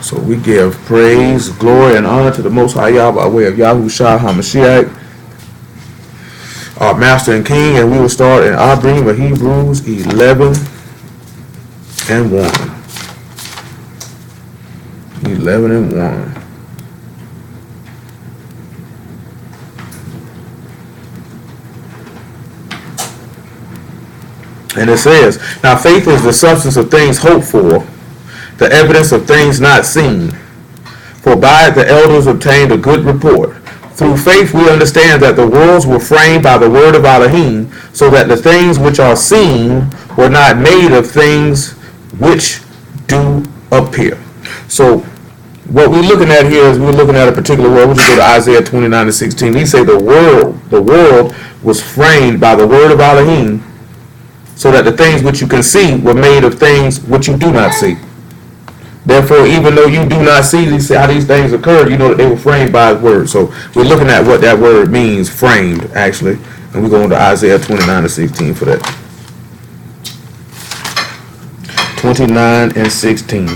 So we give praise, glory, and honor to the Most High Yah by way of Yahushua HaMashiach, our Master and King, and we will start in our reading of Hebrews 11 and 1. 11 and 1. And it says, now faith is the substance of things hoped for, the evidence of things not seen. For by it the elders obtained a good report. Through faith we understand that the worlds were framed by the word of Alahym, so that the things which are seen were not made of things which do appear. So what we're looking at here is we're looking at a particular word. We'll just go to Isaiah 29 and 16. He say the world was framed by the word of Alahym, so that the things which you can see were made of things which you do not see. Therefore, even though you do not see how these things occurred, you know that they were framed by His word. So we're looking at what that word means, framed, actually. And we're going to Isaiah 29 and 16 for that. 29 and 16.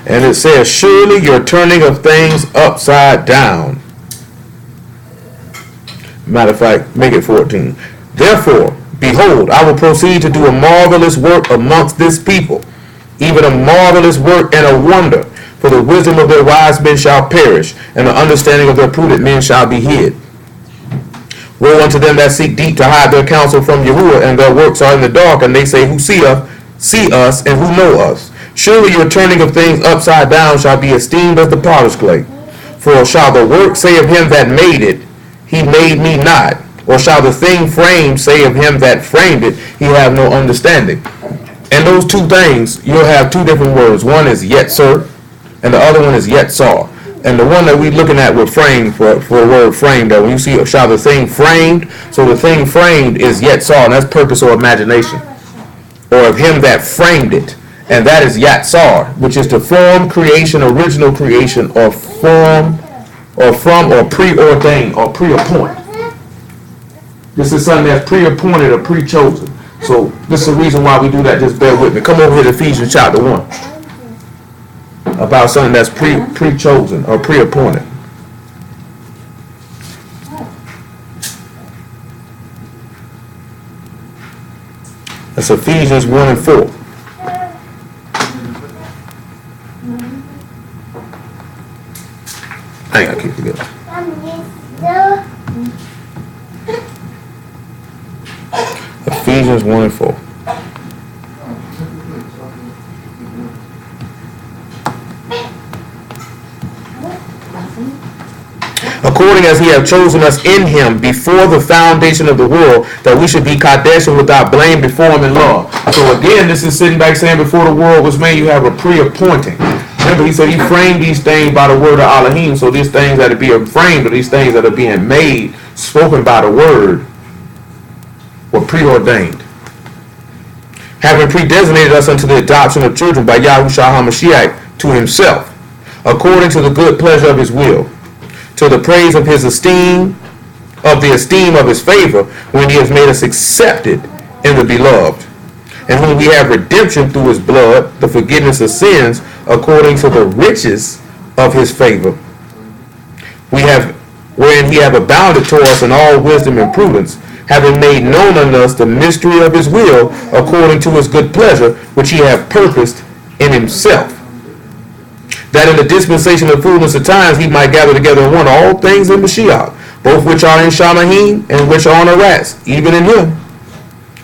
And it says, surely your turning of things upside down. Matter of fact, make it 14. Therefore, behold, I will proceed to do a marvelous work amongst this people, even a marvelous work and a wonder. For the wisdom of their wise men shall perish, and the understanding of their prudent men shall be hid. Woe unto them that seek deep to hide their counsel from Yahuwah, and their works are in the dark, and they say, who see us, and who know us? Surely your turning of things upside down shall be esteemed as the potter's clay. For shall the work say of him that made it, he made me not? Or shall the thing framed say of him that framed it, he have no understanding? And those two things, you'll have two different words. One is yet sir, and the other one is yet saw. And the one that we're looking at with framed, for the word framed, that when you see shall the thing framed, so the thing framed is yet saw, and that's purpose or imagination. Or of him that framed it. And that is Yatsar, which is to form creation, original creation, or form, or from, or preordained, or pre-appoint. This is something that's pre-appointed or pre-chosen. So this is the reason why we do that. Just bear with me. Come over here to Ephesians chapter 1. About something that's pre-chosen or pre-appointed. That's Ephesians 1 and 4. I ain't gotta keep together. Ephesians 1 and 4. According as he hath chosen us in him before the foundation of the world, that we should be Kadesh and without blame before him in love. So again, this is sitting back saying before the world was made, you have a pre-appointing. Remember, he said he framed these things by the word of Alahym. So these things that are being framed, or these things that are being made, spoken by the word, were preordained. Having predesignated us unto the adoption of children by Yahushua HaMashiach to himself, according to the good pleasure of his will, to the praise of his esteem, of the esteem of his favor, when he has made us accepted in the beloved, and whom we have redemption through his blood, the forgiveness of sins, according to the riches of his favor, wherein he have abounded to us in all wisdom and prudence, having made known unto us the mystery of his will, according to his good pleasure, which he hath purposed in himself, that in the dispensation of fullness of times he might gather together in one all things in Mashiach, both which are in shamayim and which are on Aras, even in him,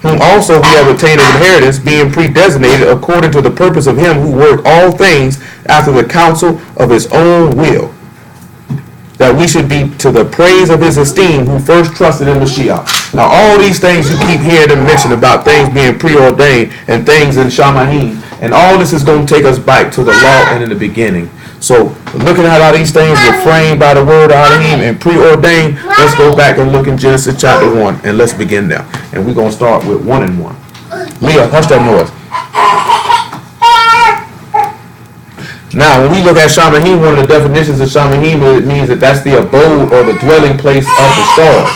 whom also we have obtained an inheritance, being predestinated according to the purpose of him who worked all things after the counsel of his own will, that we should be to the praise of his esteem who first trusted in Mashiach. Now all these things you keep hearing them mention about things being preordained and things in shamayim, and all this is going to take us back to the law and in the beginning. So looking at how these things were framed by the word of Alahym and preordained, let's go back and look in Genesis chapter 1 and let's begin there. And we're going to start with 1 and 1. Leah, hush that noise. Now, when we look at shamayim, one of the definitions of shamayim, it means that that's the abode or the dwelling place of the stars.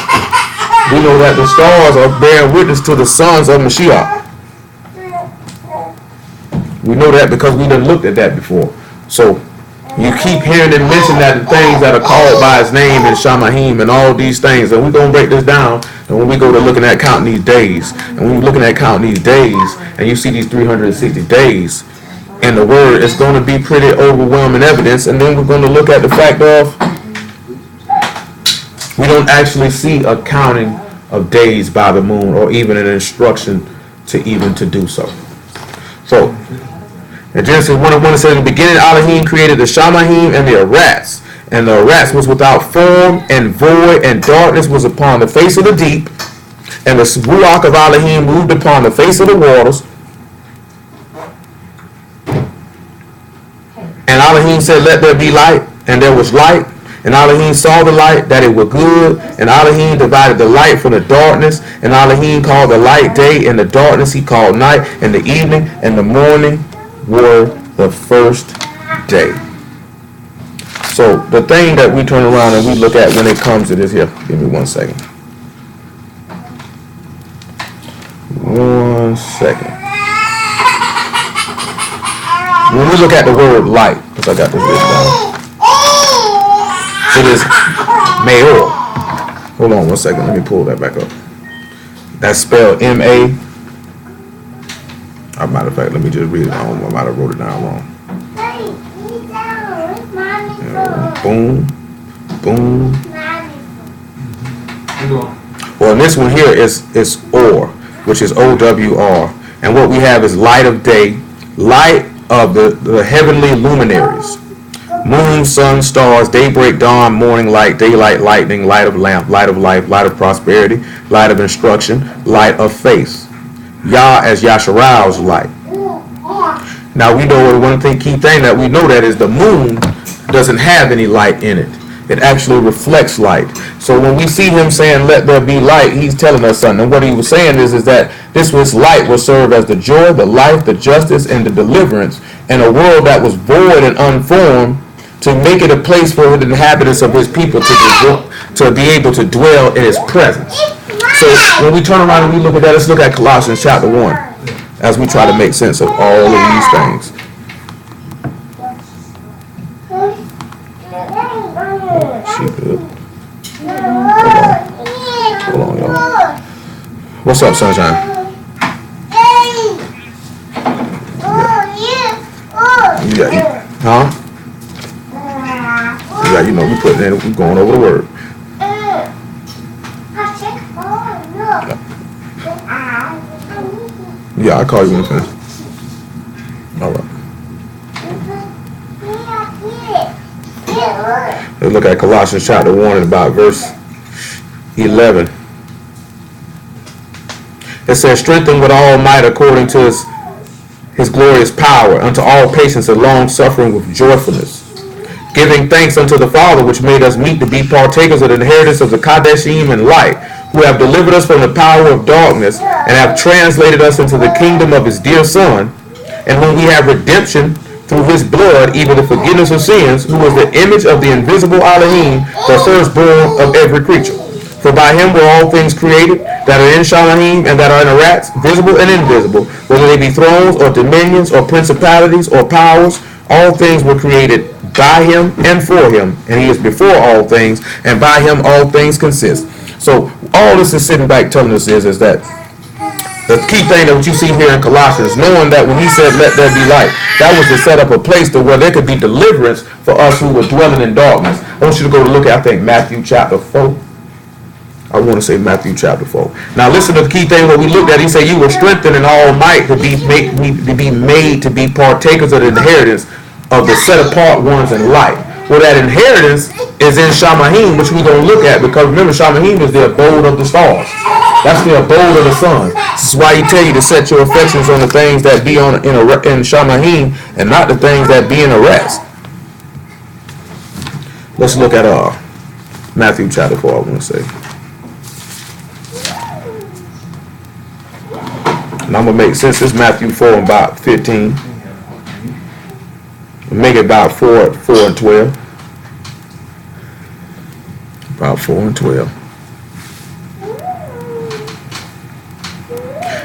We know that the stars are bearing witness to the sons of Mashiach. We know that because we done looked at that before. So you keep hearing him mention that the things that are called by his name and shamayim and all these things, and we're going to break this down. And when we go to looking at counting these days, and when you're looking at counting these days, and you see these 360 days in the word, it's going to be pretty overwhelming evidence. And then we're going to look at the fact of we don't actually see a counting of days by the moon, or even an instruction to do so. So in Genesis 1:1 it says, in the beginning Alahym created the shamayim and the arats, and the arats was without form and void, and darkness was upon the face of the deep, and the ruach of Alahym moved upon the face of the waters. And Alahym said, let there be light, and there was light. And Alahym saw the light, that it was good. And Alahym divided the light from the darkness. And Alahym called the light day, and the darkness he called night. And the evening and the morning were the first day. So the thing that we turn around and we look at when it comes to this here, give me 1 second. 1 second. When we look at the word light, because I got this written down, it is Maor. Hold on 1 second, let me pull that back up. That's spelled M-A. As a matter of fact, let me just read it. I might have wrote it down wrong. Boom, boom. Well, and this one here is Or, which is O-W-R. And what we have is light of day, light of the heavenly luminaries. Moon, sun, stars, daybreak, dawn, morning light, daylight, lightning, light of lamp, light of life, light of prosperity, light of instruction, light of faith. Yah as Yasharal's light. Now we know one key thing that we know that is the moon doesn't have any light in it. It actually reflects light. So when we see him saying, let there be light, he's telling us something. And what he was saying is that this was light will serve as the joy, the life, the justice, and the deliverance in a world that was void and unformed, to make it a place for the inhabitants of his people to be able to dwell in his presence. So when we turn around and we look at that, let's look at Colossians chapter 1 as we try to make sense of all of these things. She good. Hold on, y'all. What's up, sunshine? Yeah. Huh? Yeah, you know, we putting in, we going over the word. Yeah, I'll call you when you finish. All right. Let's look at Colossians chapter 1 and about verse 11. It says, strengthened with all might according to his glorious power, unto all patience and long suffering with joyfulness, giving thanks unto the Father, which made us meet to be partakers of the inheritance of the Kadeshim and light, who have delivered us from the power of darkness, and have translated us into the kingdom of his dear Son, in whom we have redemption through his blood, even the forgiveness of sins, who is the image of the invisible Alahym, the firstborn of every creature. For by him were all things created, that are in shamayim and that are in arats, visible and invisible, whether they be thrones or dominions or principalities or powers. All things were created by him and for him, and he is before all things, and by him all things consist. So all this is sitting back telling us is that the key thing that you see here in Colossians, knowing that when he said let there be light, that was to set up a place to where there could be deliverance for us who were dwelling in darkness. I want you to go to look at, I think, Matthew chapter 4. I want to say Matthew chapter 4. Now listen to the key thing what we looked at. He said you were strengthened in all might to be made to be partakers of the inheritance of the set apart ones in light. Well, that inheritance is in shamayim, which we're going to look at, because remember, shamayim is the abode of the stars. That's the abode of the sun. This is why he tell you to set your affections on the things that be in shamayim and not the things that be in arats. Let's look at Matthew chapter 4, I want to say. And I'm going to make, since it's Matthew 4 and about 15, make it about 4 and 12. About 4 and 12.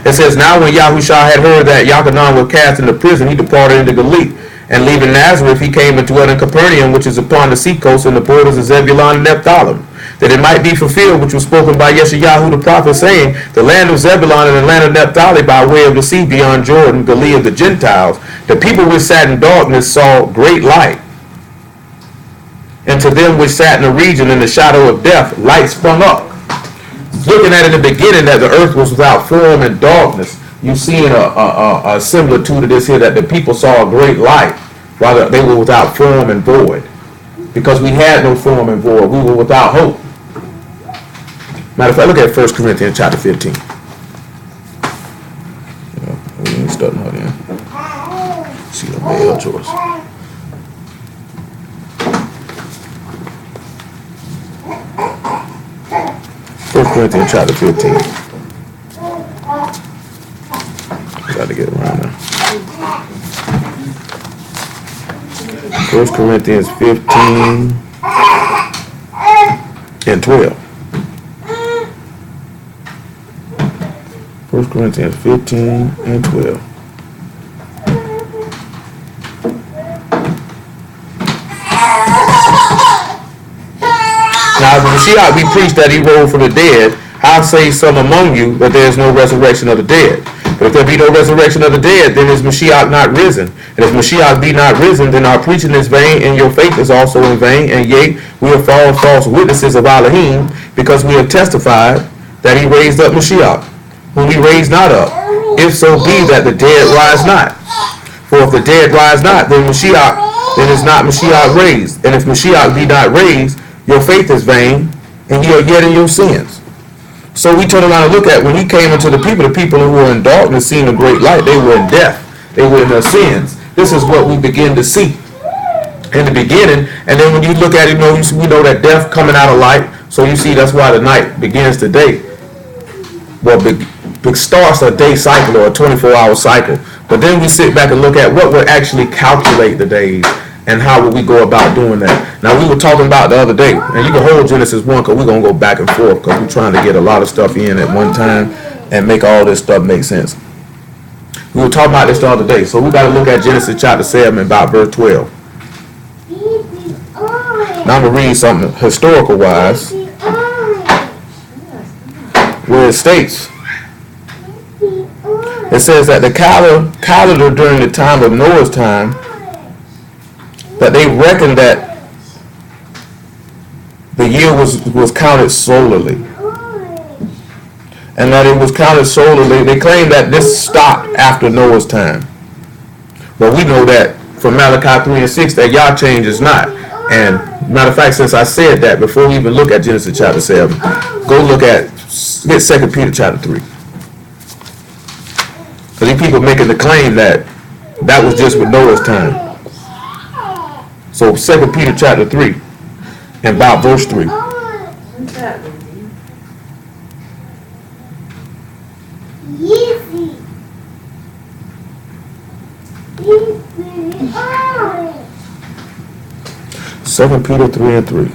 It says, now when Yahushua had heard that Yochanan was cast into prison, he departed into Galilee. And leaving Nazareth, he came and dwelt in Capernaum, which is upon the seacoast in the borders of Zebulun and Naphtali, that it might be fulfilled which was spoken by Yeshayahu the prophet, saying, the land of Zebulun and the land of Naphtali by way of the sea beyond Jordan, Galilee of the Gentiles, the people which sat in darkness saw great light. And to them which sat in the region in the shadow of death, light sprung up. Looking at it in the beginning that the earth was without form and darkness, you see a similitude to this here, that the people saw a great light while they were without form and void. Because we had no form and void. We were without hope. Matter of fact, look at 1 Corinthians chapter 15. We ain't starting out there. See the mail choice. 1 Corinthians chapter 15. Got to get around now. 1 Corinthians 15 and 12. 1 Corinthians 15 and 12. Now, if the Mashiach be preached that he rose from the dead, how say some among you that there is no resurrection of the dead? But if there be no resurrection of the dead, then is Mashiach not risen? And if Mashiach be not risen, then our preaching is vain, and your faith is also in vain. And yet we have false witnesses of Alahym, because we have testified that he raised up Mashiach, whom he raised not up. If so be that the dead rise not. For if the dead rise not, then is not Mashiach raised. And if Mashiach be not raised, your faith is vain, and ye are yet in your sins. So we turn around and look at when he came into the people who were in darkness, seeing a great light, they were in death. They were in their sins. This is what we begin to see in the beginning. And then when you look at it, we know that death coming out of light. So you see that's why the night begins today. Well, starts a day cycle or a 24-hour cycle. But then we sit back and look at what would actually calculate the days. And how would we go about doing that? Now, we were talking about the other day, and you can hold Genesis 1 because we're going to go back and forth because we're trying to get a lot of stuff in at one time and make all this stuff make sense. We were talking about this the other day, so we got to look at Genesis chapter 7 about verse 12. Now, I'm going to read something historical-wise where it states, it says that the calendar during the time of Noah's time, that they reckoned that the year was counted solarly. And that it was counted solarly. They claim that this stopped after Noah's time. But we know that from Malachi 3 and 6 that Yah changes not. And matter of fact, since I said that, before we even look at Genesis chapter 7, go look at 2 Peter chapter 3. Because these people making the claim that was just with Noah's time. So 2 Peter chapter 3 and about verse 3. Second Peter 3 and 3.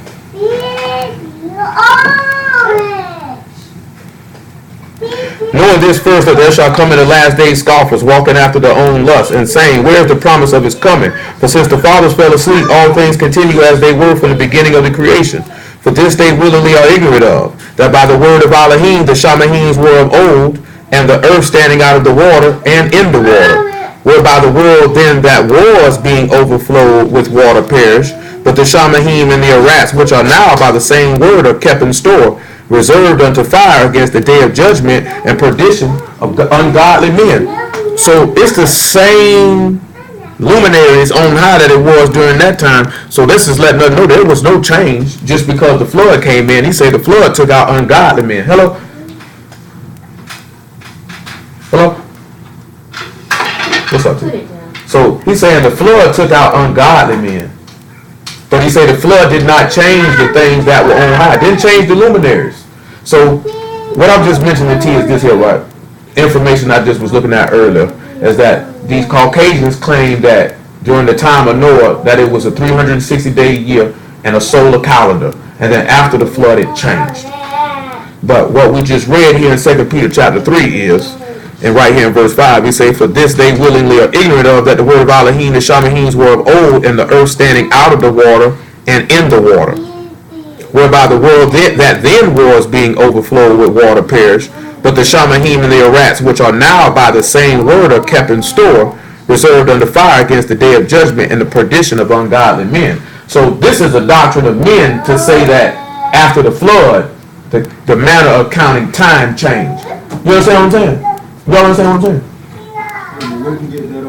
Knowing this first, that there shall come in the last days scoffers, walking after their own lusts, and saying, where is the promise of his coming? For since the fathers fell asleep, all things continue as they were from the beginning of the creation. For this they willingly are ignorant of, that by the word of Alahym the shamayims were of old, and the earth standing out of the water and in the water, whereby the world then that was being overflowed with water perished. But the shamayim and the arats, which are now by the same word, are kept in store, reserved unto fire against the day of judgment and perdition of ungodly men. So it's the same luminaries on high that it was during that time. So this is letting us know there was no change just because the flood came in. He said the flood took out ungodly men. Hello? Hello? What's up? So he's saying the flood took out ungodly men. But he said the flood did not change the things that were on high. It didn't change the luminaries. So what I'm just mentioning to you is this here, right? Information I just was looking at earlier is that these Caucasians claim that during the time of Noah that it was a 360-day year and a solar calendar. And then after the flood it changed. But what we just read here in 2 Peter chapter 3 is And right here in verse 5, he says, for this they willingly are ignorant of, that the word of Alahym and shamayims were of old, and the earth standing out of the water and in the water, whereby the world that then was being overflowed with water perished. But the shamayim and the arats, which are now by the same word are kept in store, reserved under fire against the day of judgment and the perdition of ungodly men. So this is a doctrine of men to say that after the flood, the manner of counting time changed. You understand what I'm saying? You understand what I'm saying? Where'd you get that?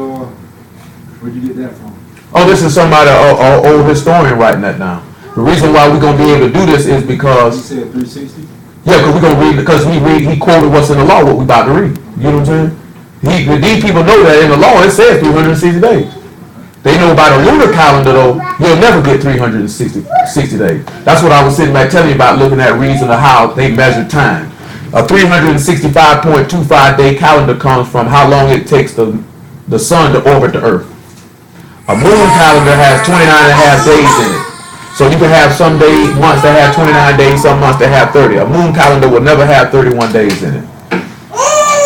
Where'd you get that from? Oh, this is somebody, an old historian writing that down. The reason why we're gonna be able to do this is because You said 360. yeah, because we're gonna read because he quoted what's in the law, what we about to read. You know what I'm saying? These people know that in the law it says 360 days. They know by the lunar calendar though, you'll never get 360 days. That's what I was sitting back telling you about, looking at reason of how they measure time. A 365.25 day calendar comes from how long it takes the sun to orbit the earth. A moon calendar has 29 and a half days in it. So you can have some days, months that have 29 days, some months that have 30. A moon calendar will never have 31 days in it.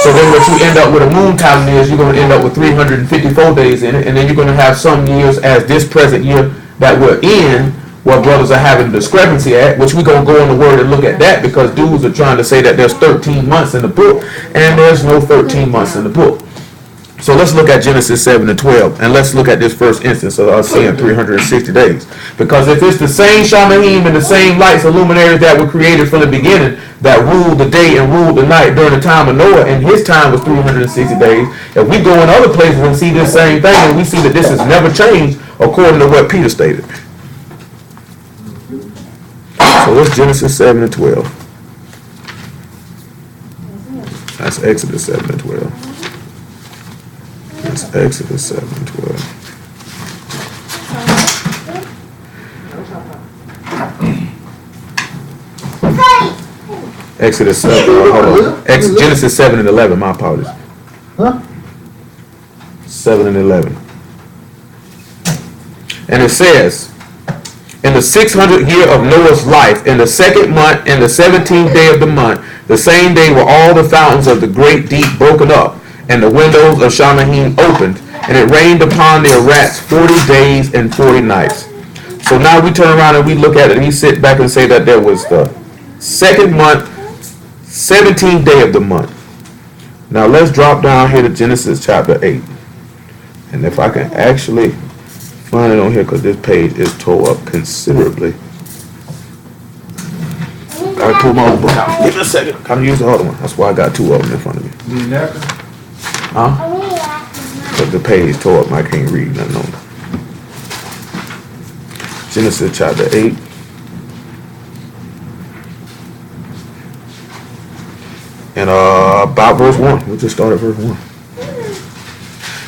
So then what you end up with a moon calendar is you're going to end up with 354 days in it, and then you're going to have some years as this present year that we're in, where brothers are having a discrepancy at, which we're going to go in the word and look at that, because dudes are trying to say that there's 13 months in the book, and there's no 13 months in the book. So let's look at Genesis 7 and 12, and let's look at this first instance of us seeing 360 days. Because if it's the same shamayim and the same lights and luminaries that were created from the beginning that ruled the day and ruled the night during the time of Noah, and his time was 360 days, if we go in other places and see this same thing, and we see that this has never changed according to what Peter stated. So what's Genesis 7 and 12? That's Exodus 7 and 12. That's Exodus 7 and 12. Exodus 7, hold on. Genesis 7 and 11, my apologies. Huh? 7 and 11. And it says, in the 600th year of Noah's life, in the second month, in the 17th day of the month, the same day were all the fountains of the great deep broken up, and the windows of shamayim opened, and it rained upon the arats 40 days and 40 nights. So now we turn around and we look at it, and we sit back and say that there was the second month, 17th day of the month. Now let's drop down here to Genesis chapter 8. And if I can actually find it on here, because this page is tore up considerably. I pull my old book out. Give me a second. I can use the other one. That's why I got two of them in front of me. You need napkin? Huh? But the page tore up. I can't read nothing on it. Genesis chapter 8. And about verse 1. We'll just start at verse 1.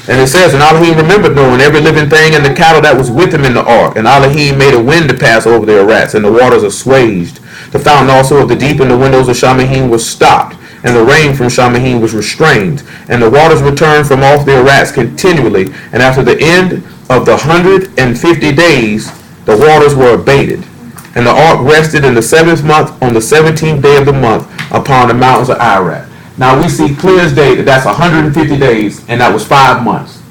And it says, and Alahym remembered Noah and every living thing and the cattle that was with him in the ark. And Alahym made a wind to pass over the arats, and the waters assuaged. The fountain also of the deep and the windows of shamayim was stopped, and the rain from shamayim was restrained. And the waters returned from off the arats continually. And after the end of the 150 days, the waters were abated. And the ark rested in the 7th month on the 17th day of the month upon the mountains of Ararat. Now we see clear as day that that's 150 days, and that was 5 months.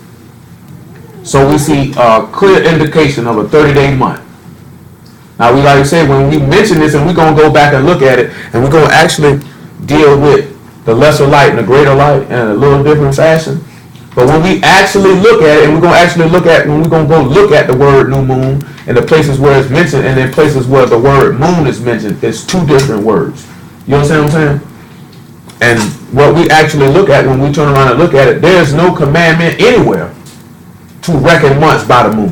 So we see a clear indication of a 30-day month. Now we like to say, when we mention this, and we're going to go back and look at it, and we're going to actually deal with the lesser light and the greater light in a little different fashion. But when we actually look at it, and we're going to actually look at, when we're going to go look at the word new moon and the places where it's mentioned, and then places where the word moon is mentioned, it's two different words. You understand what I'm saying? And what we actually look at when we turn around and look at it, there's no commandment anywhere to reckon months by the moon.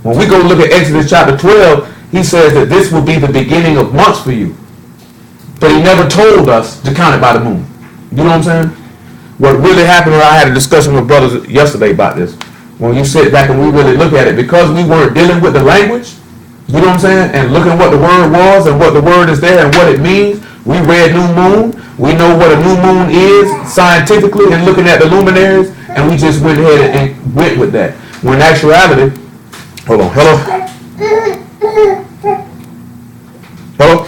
When we go look at Exodus chapter 12, he says that this will be the beginning of months for you. But he never told us to count it by the moon. You know what I'm saying? What really happened, I had a discussion with brothers yesterday about this. When you sit back and we really look at it, because we weren't dealing with the language, you know what I'm saying, and looking at what the word was and what the word is there and what it means. We read new moon. We know what a new moon is scientifically and looking at the luminaries, and we just went ahead and went with that. When in actuality, hold on, hello? Hello?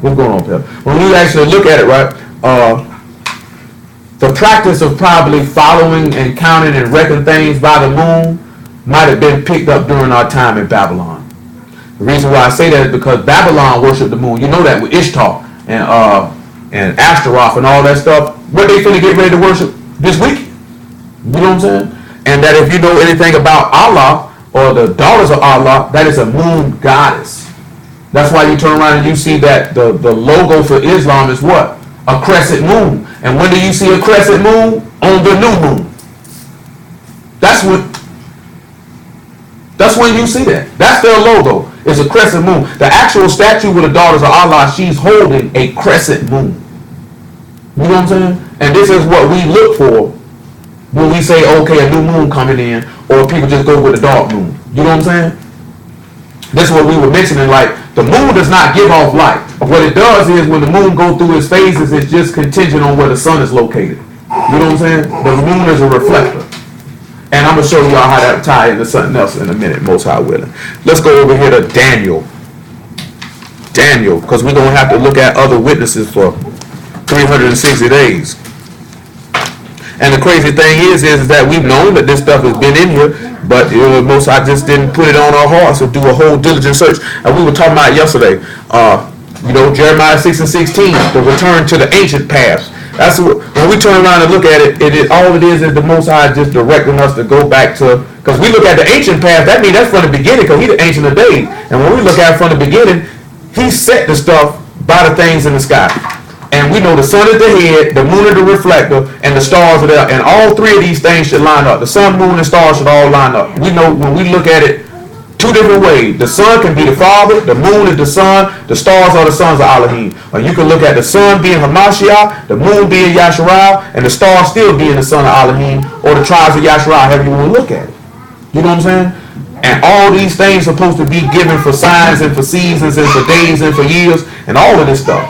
What's going on, Pep? When we actually look at it, right, the practice of probably following and counting and reckoning things by the moon might have been picked up during our time in Babylon. The reason why I say that is because Babylon worshipped the moon. You know that with Ishtar and Ashtaroth and all that stuff. What they finna get ready to worship this week? You know what I'm saying? And that if you know anything about Allah or the daughters of Allah, that is a moon goddess. That's why you turn around and you see that the logo for Islam is what? A crescent moon. And when do you see a crescent moon? On the new moon. That's when you see that. That's their logo. It's a crescent moon. The actual statue with the daughters of Allah, she's holding a crescent moon. You know what I'm saying? And this is what we look for when we say, okay, a new moon coming in, or people just go with a dark moon. You know what I'm saying? This is what we were mentioning, like, the moon does not give off light. What it does is when the moon goes through its phases, it's just contingent on where the sun is located. You know what I'm saying? The moon is a reflector. And I'm going to show y'all how that tie into something else in a minute, most high willing. Let's go over here to Daniel. Daniel, because we're going to have to look at other witnesses for 360 days. And the crazy thing is that we've known that this stuff has been in here, but most I just didn't put it on our hearts to do a whole diligent search. And we were talking about yesterday, Jeremiah 6 and 16, the return to the ancient paths. That's what, when we turn around and look at it, all it is the Most High just directing us to go back to, because we look at the ancient path, that means that's from the beginning, because He's the ancient of days. And when we look at it from the beginning, He set the stuff by the things in the sky. And we know the sun is the head, the moon is the reflector, and the stars are there. And all three of these things should line up. The sun, moon, and stars should all line up. We know when we look at it two different ways. The sun can be the Father, the moon is the Son, the stars are the sons of Alahym. Or you can look at the sun being Hamashiach, the moon being Yasharal, and the stars still being the son of Alahym, or the tribes of Yasharal, however you want to look at it. You know what I'm saying? And all these things are supposed to be given for signs and for seasons and for days and for years and all of this stuff.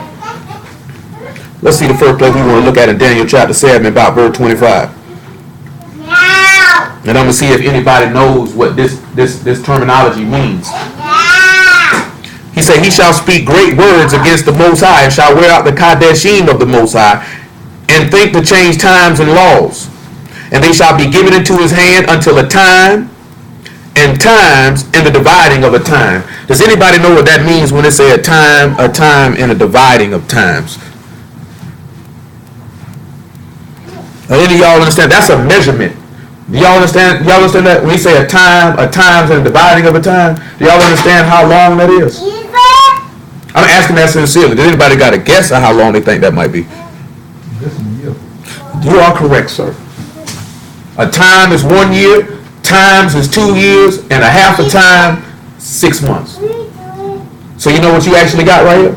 Let's see the first place we want to look at in Daniel chapter 7, about verse 25. And I'm going to see if anybody knows what this terminology means. He said, he shall speak great words against the Most High, and shall wear out the Kadeshim of the Most High, and think to change times and laws. And they shall be given into his hand until a time, and times, and the dividing of a time. Does anybody know what that means when they say a time, and a dividing of times? Any of y'all understand? That's a measurement. Do y'all understand? Y'all understand that when we say a time, a times, and a dividing of a time? Do y'all understand how long that is? I'm asking that sincerely. Does anybody got a guess at how long they think that might be? You are correct, sir. A time is 1 year, times is 2 years, and a half a time, 6 months. So you know what you actually got right here?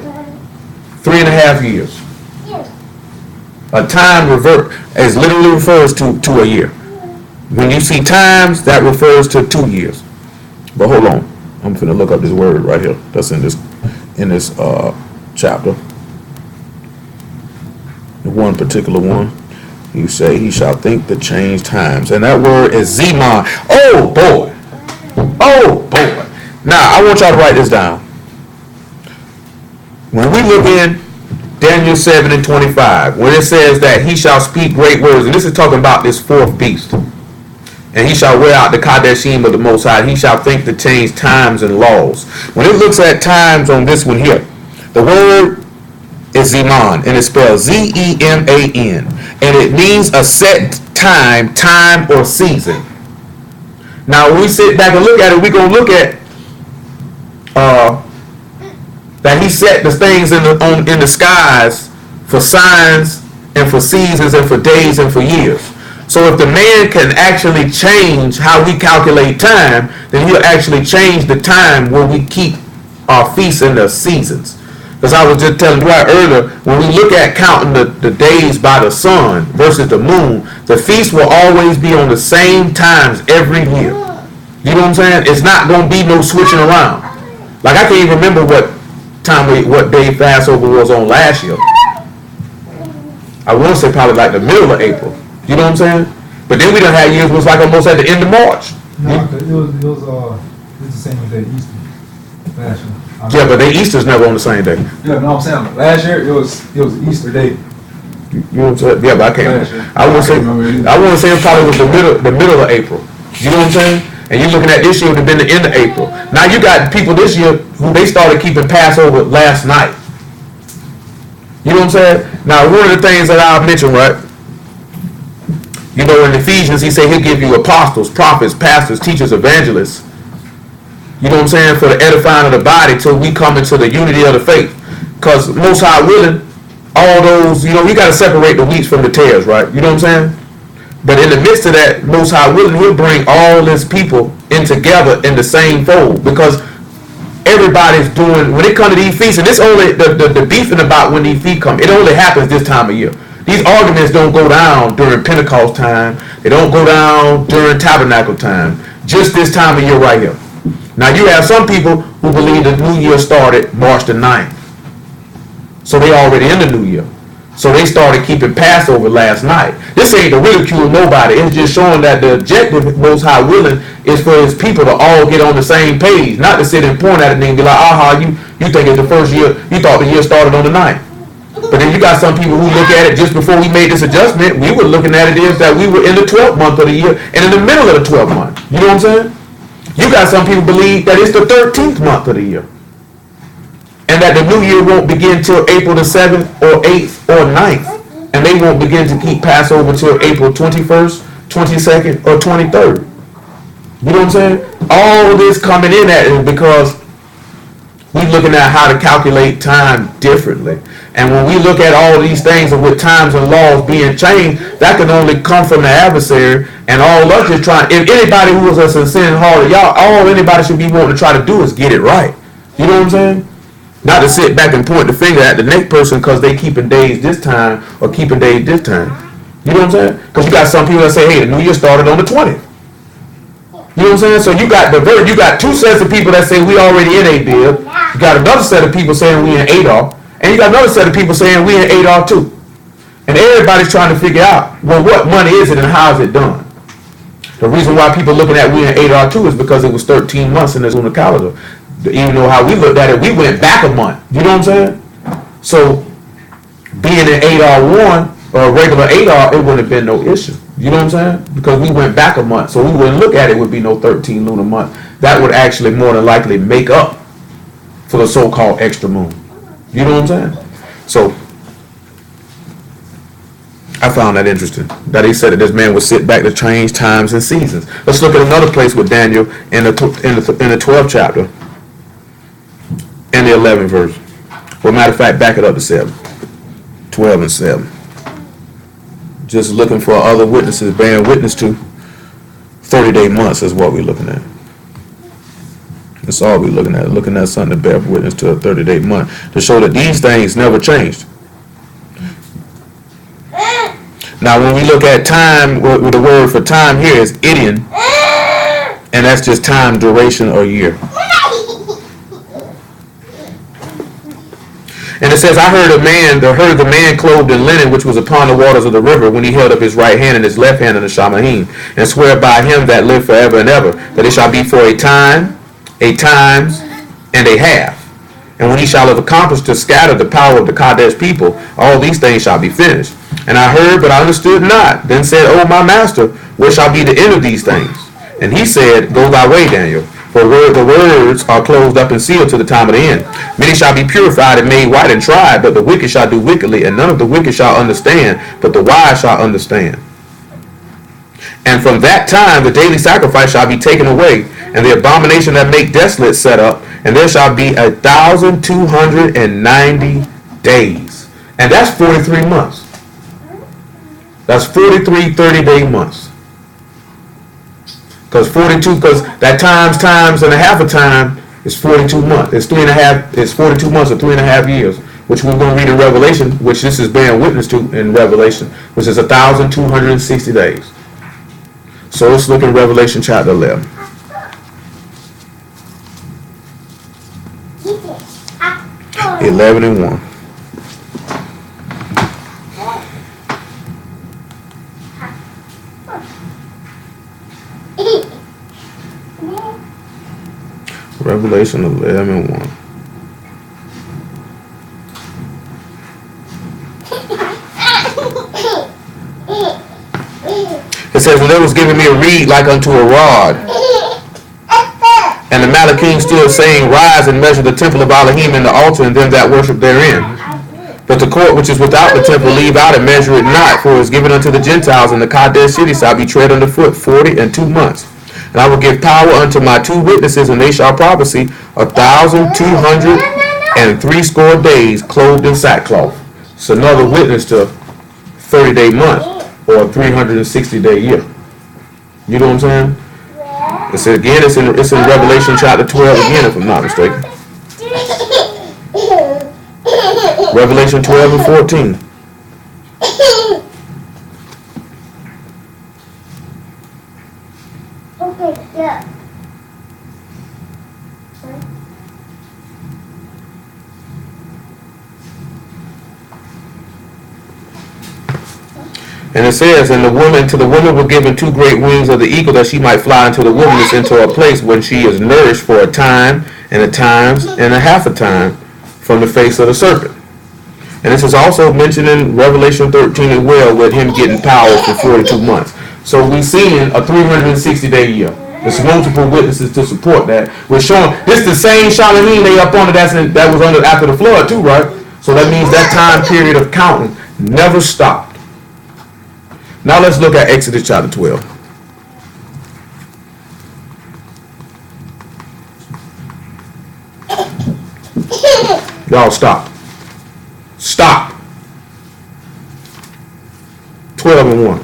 3.5 years. A time is literally refers to a year. When you see times, that refers to 2 years. But hold on, I'm going to look up this word right here. That's in this chapter. The one particular one. You say he shall think to change times, and that word is Zeman. Oh boy, oh boy. Now I want y'all to write this down. When we look in Daniel 7 and 25, when it says that he shall speak great words, and this is talking about this fourth beast, and he shall wear out the Kadeshim of the Most High, he shall think to change times and laws. When it looks at times on this one here, the word is Zeman, and it's spelled Z-E-M-A-N, and it means a set time or season. Now when we sit back and look at it, we're going to look at that he set the things in the skies for signs and for seasons and for days and for years. So if the man can actually change how we calculate time, then he'll actually change the time where we keep our feasts and the seasons. Because I was just telling Dwight earlier, when we look at counting the days by the sun versus the moon, the feast will always be on the same times every year. You know what I'm saying? It's not going to be no switching around. Like I can't even remember what day Passover was on last year. I want to say probably like the middle of April. You know what I'm saying? But then we done had years was like almost at the end of March. No, it was the same as that Easter last year. Yeah, but their Easter's never on the same day. Yeah, no, I'm saying last year it was Easter day. You know what I'm saying? Yeah, but I can't. I want to say it probably was the middle of April. You know what I'm saying? And you're looking at this year would have been the end of April. Now you got people this year who they started keeping Passover last night. You know what I'm saying? Now one of the things that I'll mention, right? You know, in Ephesians, he said he'll give you apostles, prophets, pastors, teachers, evangelists. You know what I'm saying? For the edifying of the body till we come into the unity of the faith. Because most high willing, all those, you know, you got to separate the wheats from the tares, right? You know what I'm saying? But in the midst of that, most high willing, he'll bring all his people in together in the same fold. Because everybody's doing, when it comes to these feasts, and it's only the beefing about when these feasts come, it only happens this time of year. These arguments don't go down during Pentecost time. They don't go down during Tabernacle time. Just this time of year right here. Now you have some people who believe the new year started March the 9th. So they already in the new year. So they started keeping Passover last night. This ain't to ridicule nobody. It's just showing that the objective, most high willing, is for his people to all get on the same page. Not to sit and point at it and be like, aha, you think it's the first year, you thought the year started on the 9th. But then you got some people who look at it just before we made this adjustment, we were looking at it as that we were in the 12th month of the year and in the middle of the 12th month. You know what I'm saying? You got some people believe that it's the 13th month of the year. And that the new year won't begin till April the 7th or 8th or 9th. And they won't begin to keep Passover till April 21st, 22nd, or 23rd. You know what I'm saying? All of this coming in at it because we're looking at how to calculate time differently. And when we look at all of these things and with times and laws being changed, that can only come from the adversary. And all of us just trying, if anybody who was us in sin hard, y'all, all anybody should be wanting to try to do is get it right. You know what I'm saying? Not to sit back and point the finger at the next person because they keeping days this time or keeping days this time. You know what I'm saying? Because you got some people that say, hey, the new year started on the 20th. You know what I'm saying? So you got two sets of people that say we already in Abib. You got another set of people saying we in Adar. And you got another set of people saying we in Adar too. And everybody's trying to figure out, well, what money is it and how is it done? The reason why people looking at we in Adar too is because it was 13 months in this lunar calendar. Even though how we looked at it, we went back a month. You know what I'm saying? So being in Adar 1 or regular Adar, it wouldn't have been no issue. You know what I'm saying? Because we went back a month. So we wouldn't look at it would be no 13 lunar month. That would actually more than likely make up for the so-called extra moon. You know what I'm saying? So I found that interesting. That he said that this man would sit back to change times and seasons. Let's look at another place with Daniel in the 12th chapter. And the 11th verse. Well, matter of fact, back it up to 7. 12 and 7. Just looking for other witnesses, bearing witness to 30-day months is what we're looking at. That's all we're looking at. Looking at something to bear witness to a 30-day month. To show that these things never changed. Now, when we look at time, with the word for time here is idion. And that's just time, duration, or year. And it says, I heard the man clothed in linen, which was upon the waters of the river, when he held up his right hand and his left hand in the shamayim, and swear by him that lived forever and ever, that it shall be for a time, a times, and a half. And when he shall have accomplished to scatter the power of the Kadesh people, all these things shall be finished. And I heard, but I understood not. Then said, O my master, where shall be the end of these things? And he said, Go thy way, Daniel. For the words are closed up and sealed to the time of the end. Many shall be purified and made white and tried, but the wicked shall do wickedly, and none of the wicked shall understand, but the wise shall understand. And from that time the daily sacrifice shall be taken away, and the abomination that make desolate set up, and there shall be 1,290 days. And that's 43 months. That's 43 30-day months. Because that times and a half a time is 42 months. It's 42 months or 3.5 years, which we're going to read in Revelation, which this is bearing witness to in Revelation, which is 1,260 days. So let's look at Revelation chapter 11. Okay. 11 and 1. Revelation 11 and 1. It says, and there was given me a reed like unto a rod. And the Malachim stood saying, rise and measure the temple of Alahym and the altar and them that worship therein. But the court which is without the temple leave out and measure it not, for it is given unto the Gentiles, and the Kadesh city shall be tread under foot 42 months. And I will give power unto my 2 witnesses, and they shall prophesy 1,260 days clothed in sackcloth. It's another witness to 30-day month or 360-day year. You know what I'm saying? It's again. It's in Revelation chapter 12 again, if I'm not mistaken. Revelation 12 and 14. Okay, yeah. And it says, and to the woman were given 2 great wings of the eagle, that she might fly into the wilderness, into a place when she is nourished for a time, and a times, and a half a time, from the face of the serpent. And this is also mentioned in Revelation 13 as well, with him getting power for 42 months. So we're seeing a 360-day year. There's multiple witnesses to support that. We're showing this the same shamayim they up on it that was under after the flood too, right? So that means that time period of counting never stopped. Now let's look at Exodus chapter 12. Y'all stop. Stop. 12 and 1.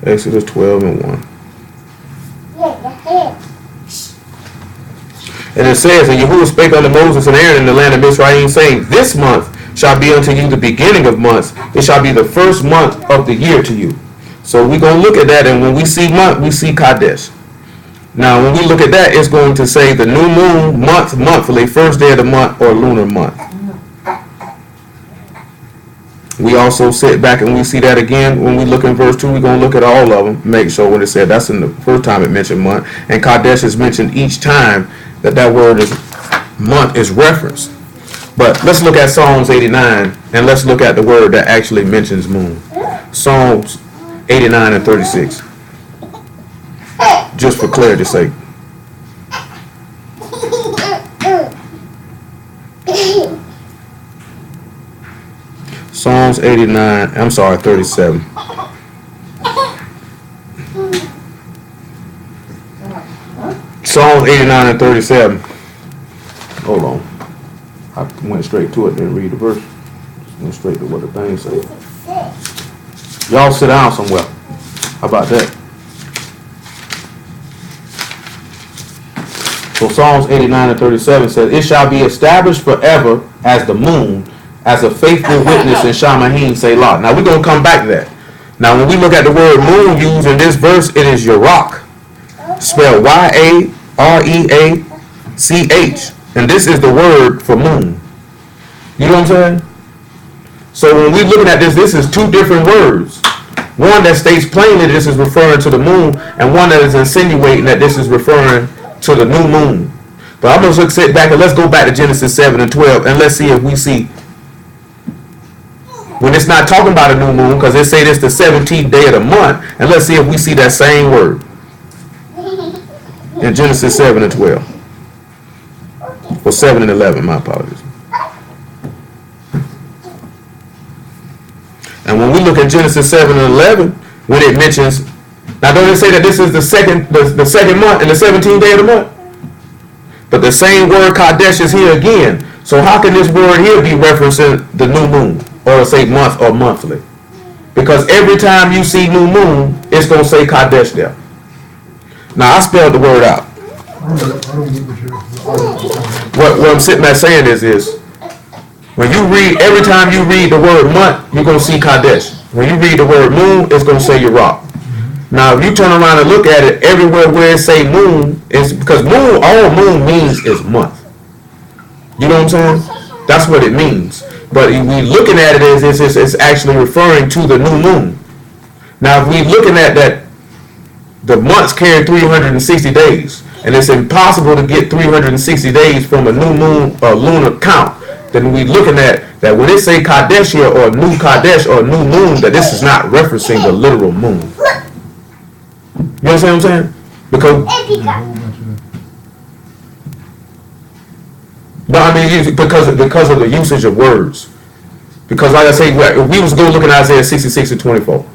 Exodus 12 and 1. And it says, and Yahuwah spake unto Moses and Aaron in the land of Mizraim, saying, this month shall be unto you the beginning of months. It shall be the first month of the year to you. So we're going to look at that, and when we see month, we see Kadesh. Now, when we look at that, it's going to say the new moon, month, monthly, first day of the month, or lunar month. We also sit back and we see that again when we look in verse 2. We're going to look at all of them, make sure when it said that's in the first time it mentioned month, and Kadesh is mentioned each time that word is month is referenced. But let's look at Psalms 89, and let's look at the word that actually mentions moon. Psalms 89 and 36. Just for clarity's sake. Psalms 37. Psalms 89 and 37. Hold on. I went straight to it, didn't read the verse. Just went straight to what the thing said. Y'all sit down somewhere. How about that? So Psalms 89 and 37 says, it shall be established forever as the moon, as a faithful witness in shamayim Selah. Now we're going to come back to that. Now when we look at the word moon used in this verse, it is Yarach, spelled Y-A-R-E-A-C-H. And this is the word for moon. You know what I'm saying? So when we're looking at this is 2 different words. One that states plainly this is referring to the moon, and one that is insinuating that this is referring to the new moon. But I'm going to sit back and let's go back to Genesis 7 and 12, and let's see if we see when it's not talking about a new moon, because it say this the 17th day of the month, and let's see if we see that same word in Genesis 7 and 12. Or 7 and 11, my apologies. And when we look at Genesis 7 and 11, when it mentions, now don't it say that this is the second month and the 17th day of the month? But the same word Kadesh is here again. So how can this word here be referencing the new moon? Or say month or monthly? Because every time you see new moon, it's going to say Kadesh there. Now I spelled the word out. What I'm sitting there saying is when you read, every time you read the word month, you're going to see Kadesh. When you read the word moon, it's going to say Yarach. Now if you turn around and look at it, everywhere where it say moon, it's because moon, all moon means is month. You know what I'm saying? That's what it means. But if we looking at it as it's actually referring to the new moon. Now if we looking at that, the months carry 360 days. And it's impossible to get 360 days from a new moon or lunar count. then we looking at that when they say Kadesh here or new Kadesh or new moon, that this is not referencing the literal moon. You understand what I'm saying? Because no, I mean because of the usage of words. Because like I say, if we was going to look at Isaiah 66 and 24,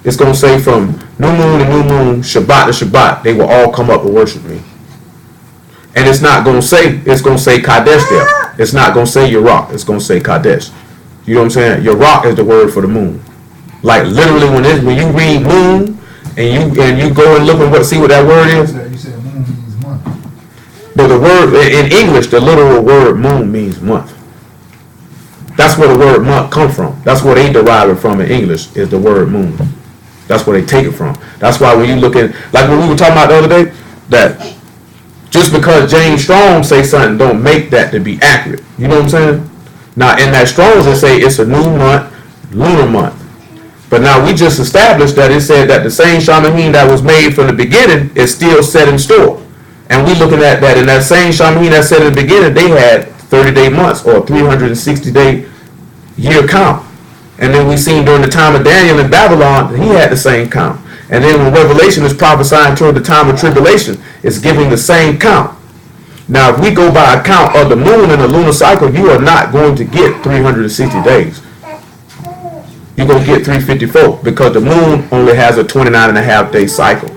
it's going to say from new moon to new moon, Shabbat to Shabbat, they will all come up and worship me. And it's not going to say, it's going to say Kadesh there. It's not going to say Yerach. It's going to say Kadesh. You know what I'm saying? Yerach is the word for the moon. Like literally when you read moon and you go and look and see what that word is. You said moon means month. But the word in English, the literal word moon means month. That's where the word month come from. That's where they derive it from in English is the word moon. That's where they take it from. That's why when you look at, like when we were talking about the other day, that just because James Strong say something don't make that to be accurate. You know what I'm saying? Now in that Strong's they say it's a new month, lunar month. But now we just established that it said that the same shamayim that was made from the beginning is still set in store. And we looking at that in that same shamayim that said in the beginning, they had 30-day months or 360-day year count. And then we seen during the time of Daniel in Babylon, he had the same count. And then when Revelation is prophesying toward the time of tribulation, it's giving the same count. Now, if we go by a count of the moon and the lunar cycle, you are not going to get 360 days. You're going to get 354 because the moon only has a 29.5-day cycle.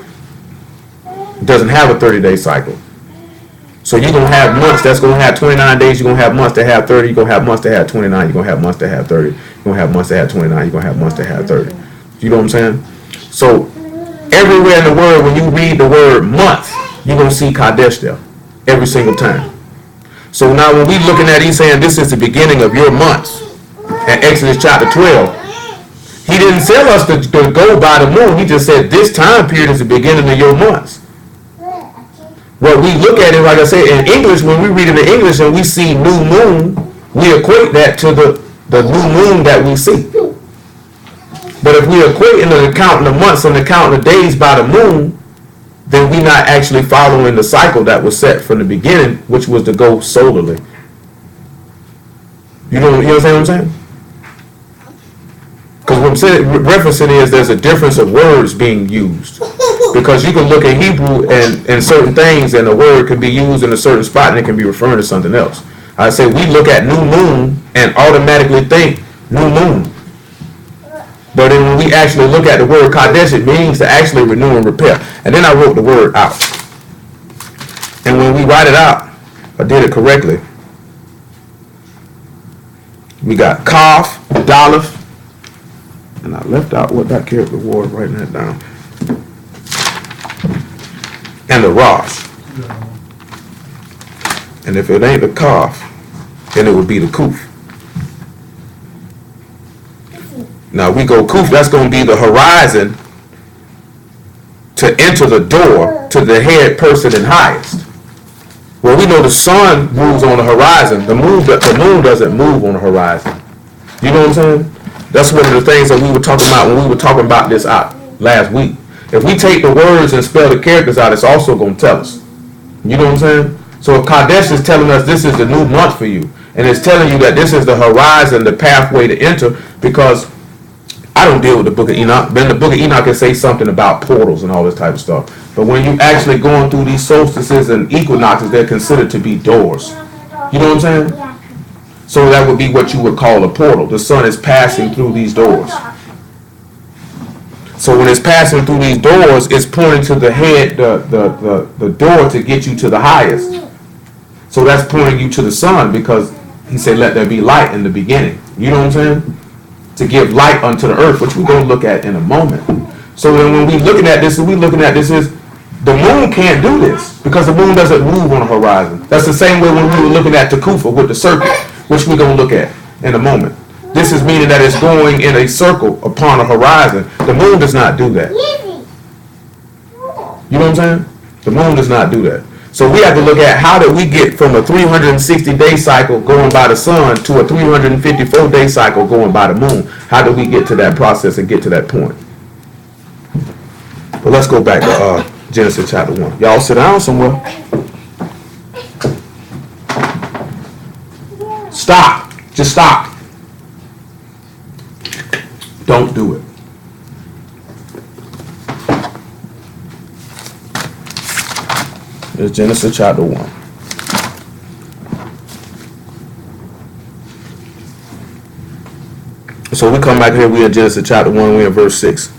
It doesn't have a 30-day cycle. So you're going to have months that's going to have 29 days. You're going to have months that have 30. You're going to have months that have 29. You're going to have months that have 30. You're going to have months that have 29. You're going to have months that have 30. You know what I'm saying? So everywhere in the word, when you read the word month, you're going to see Kadesh there every single time. So now when we looking at, he's saying this is the beginning of your months. In Exodus chapter 12, he didn't tell us to go by the moon. He just said this time period is the beginning of your months. What we look at it, like I said, in English, when we read it in English and we see new moon, we equate that to the new moon that we see. But if we equate the counting the months and the counting the days by the moon, then we're not actually following the cycle that was set from the beginning, which was to go solarly. You understand what I'm saying? Because what I'm saying, referencing is there's a difference of words being used. Because you can look at Hebrew and certain things and a word can be used in a certain spot and it can be referring to something else. I say we look at new moon and automatically think new moon. But then when we actually look at the word Kadesh, it means to actually renew and repair. And then I wrote the word out. And when we write it out, I did it correctly. We got Kaf, Daleth, and I left out what that character was, writing that down. And the Rosh. And if it ain't the Kaf, then it would be the Kuf. Now we go Kuf, that's going to be the horizon to enter the door to the head person and highest. Well, we know the sun moves on the horizon. The moon doesn't move on the horizon. You know what I'm saying? That's one of the things that we were talking about when we were talking about this out last week. If we take the words and spell the characters out, it's also going to tell us. You know what I'm saying? So if Kadesh is telling us this is the new month for you, and it's telling you that this is the horizon, the pathway to enter, because I don't deal with the book of Enoch, but in the book of Enoch it says something about portals and all this type of stuff. But when you actually going through these solstices and equinoxes, they're considered to be doors. You know what I'm saying? So that would be what you would call a portal. The sun is passing through these doors. So when it's passing through these doors, it's pointing to the head, the door to get you to the highest. So that's pointing you to the sun because he said, let there be light in the beginning. You know what I'm saying? To give light unto the earth, which we're going to look at in a moment. So then when we're looking at this, is the moon can't do this because the moon doesn't move on the horizon. That's the same way when we were looking at Tekufa with the serpent, which we're going to look at in a moment. This is meaning that it's going in a circle upon a horizon. The moon does not do that. You know what I'm saying? The moon does not do that. So we have to look at how did we get from a 360-day cycle going by the sun to a 354-day cycle going by the moon. How did we get to that process and get to that point? But let's go back to Genesis chapter 1. Y'all sit down somewhere. Stop. Just stop. Don't do it. It's Genesis chapter 1. So we come back here, we in Genesis chapter 1, we in verse 6.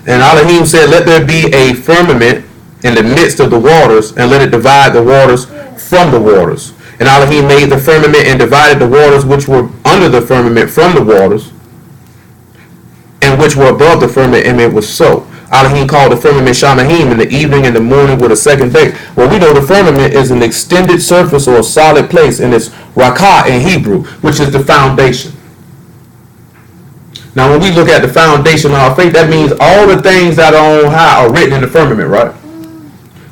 And Alahym said, let there be a firmament in the midst of the waters, and let it divide the waters from the waters. And Alahym made the firmament and divided the waters which were under the firmament from the waters, and which were above the firmament, and it was so. Alahym called the firmament shamayim, in the evening and the morning were the second day. Well, we know the firmament is an extended surface or a solid place, and it's rakah in Hebrew, which is the foundation. Now, when we look at the foundation of our faith, that means all the things that are on high are written in the firmament, right?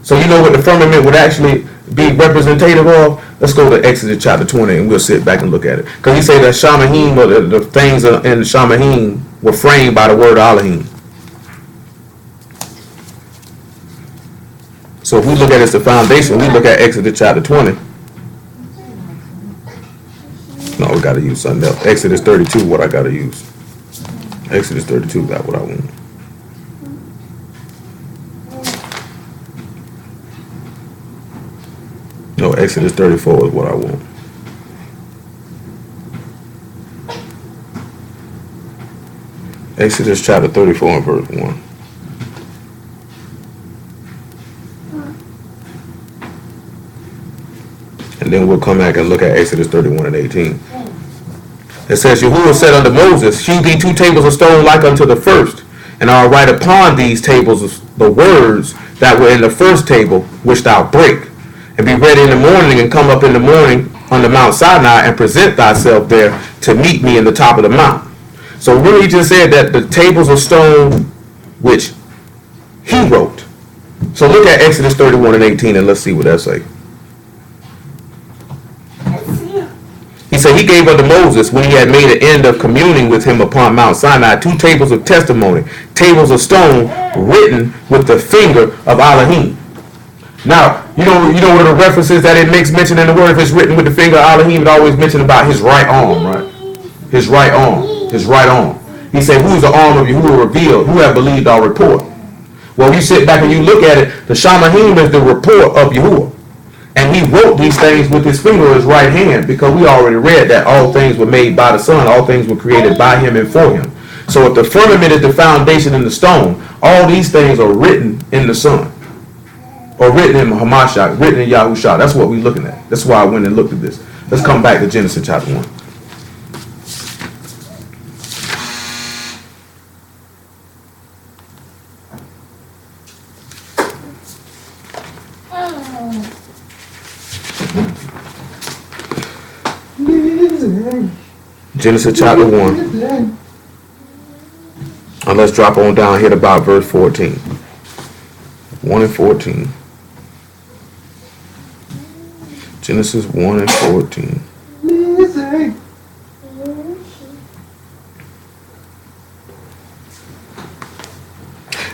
So you know what the firmament would actually be representative of? Let's go to Exodus chapter 20, and we'll sit back and look at it. Because he said that shamayim, or the things in the shamayim, were framed by the word Alahym. So if we look at it as the foundation, we look at Exodus chapter 20. No, we got to use something else. Exodus 32, what I got to use. Exodus 32 got what I want. No, Exodus 34 is what I want. Exodus chapter 34 and verse 1. And then we'll come back and look at Exodus 31 and 18. It says, Yahuwah said unto Moses, hew thee 2 tables of stone like unto the first, and I'll write upon these tables the words that were in the first table, which thou break. And be ready in the morning, and come up in the morning unto Mount Sinai, and present thyself there to meet me in the top of the mount. So really he just said that the tables of stone which he wrote. So look at Exodus 31 and 18, and let's see what that says. He said, he gave unto Moses, when he had made an end of communing with him upon Mount Sinai, 2 tables of testimony, tables of stone, written with the finger of Alahym. Now, you know one of the references that it makes mention in the word, if it's written with the finger of Alahym, it always mentioned about his right arm, right? His right arm. His right arm. He said, who's the arm of Yahuwah revealed? Who have believed our report? Well, you sit back and you look at it, the shamayim is the report of Yahuwah. And he wrote these things with his finger of his right hand, because we already read that all things were made by the Son, all things were created by him and for him. So if the firmament is the foundation in the stone, all these things are written in the Son, or written in Hamashiach, written in Yahushua. That's what we're looking at. That's why I went and looked at this. Let's come back to Genesis chapter 1. Genesis chapter 1. And let's drop on down here to about verse 14. 1 and 14. Genesis 1 and 14.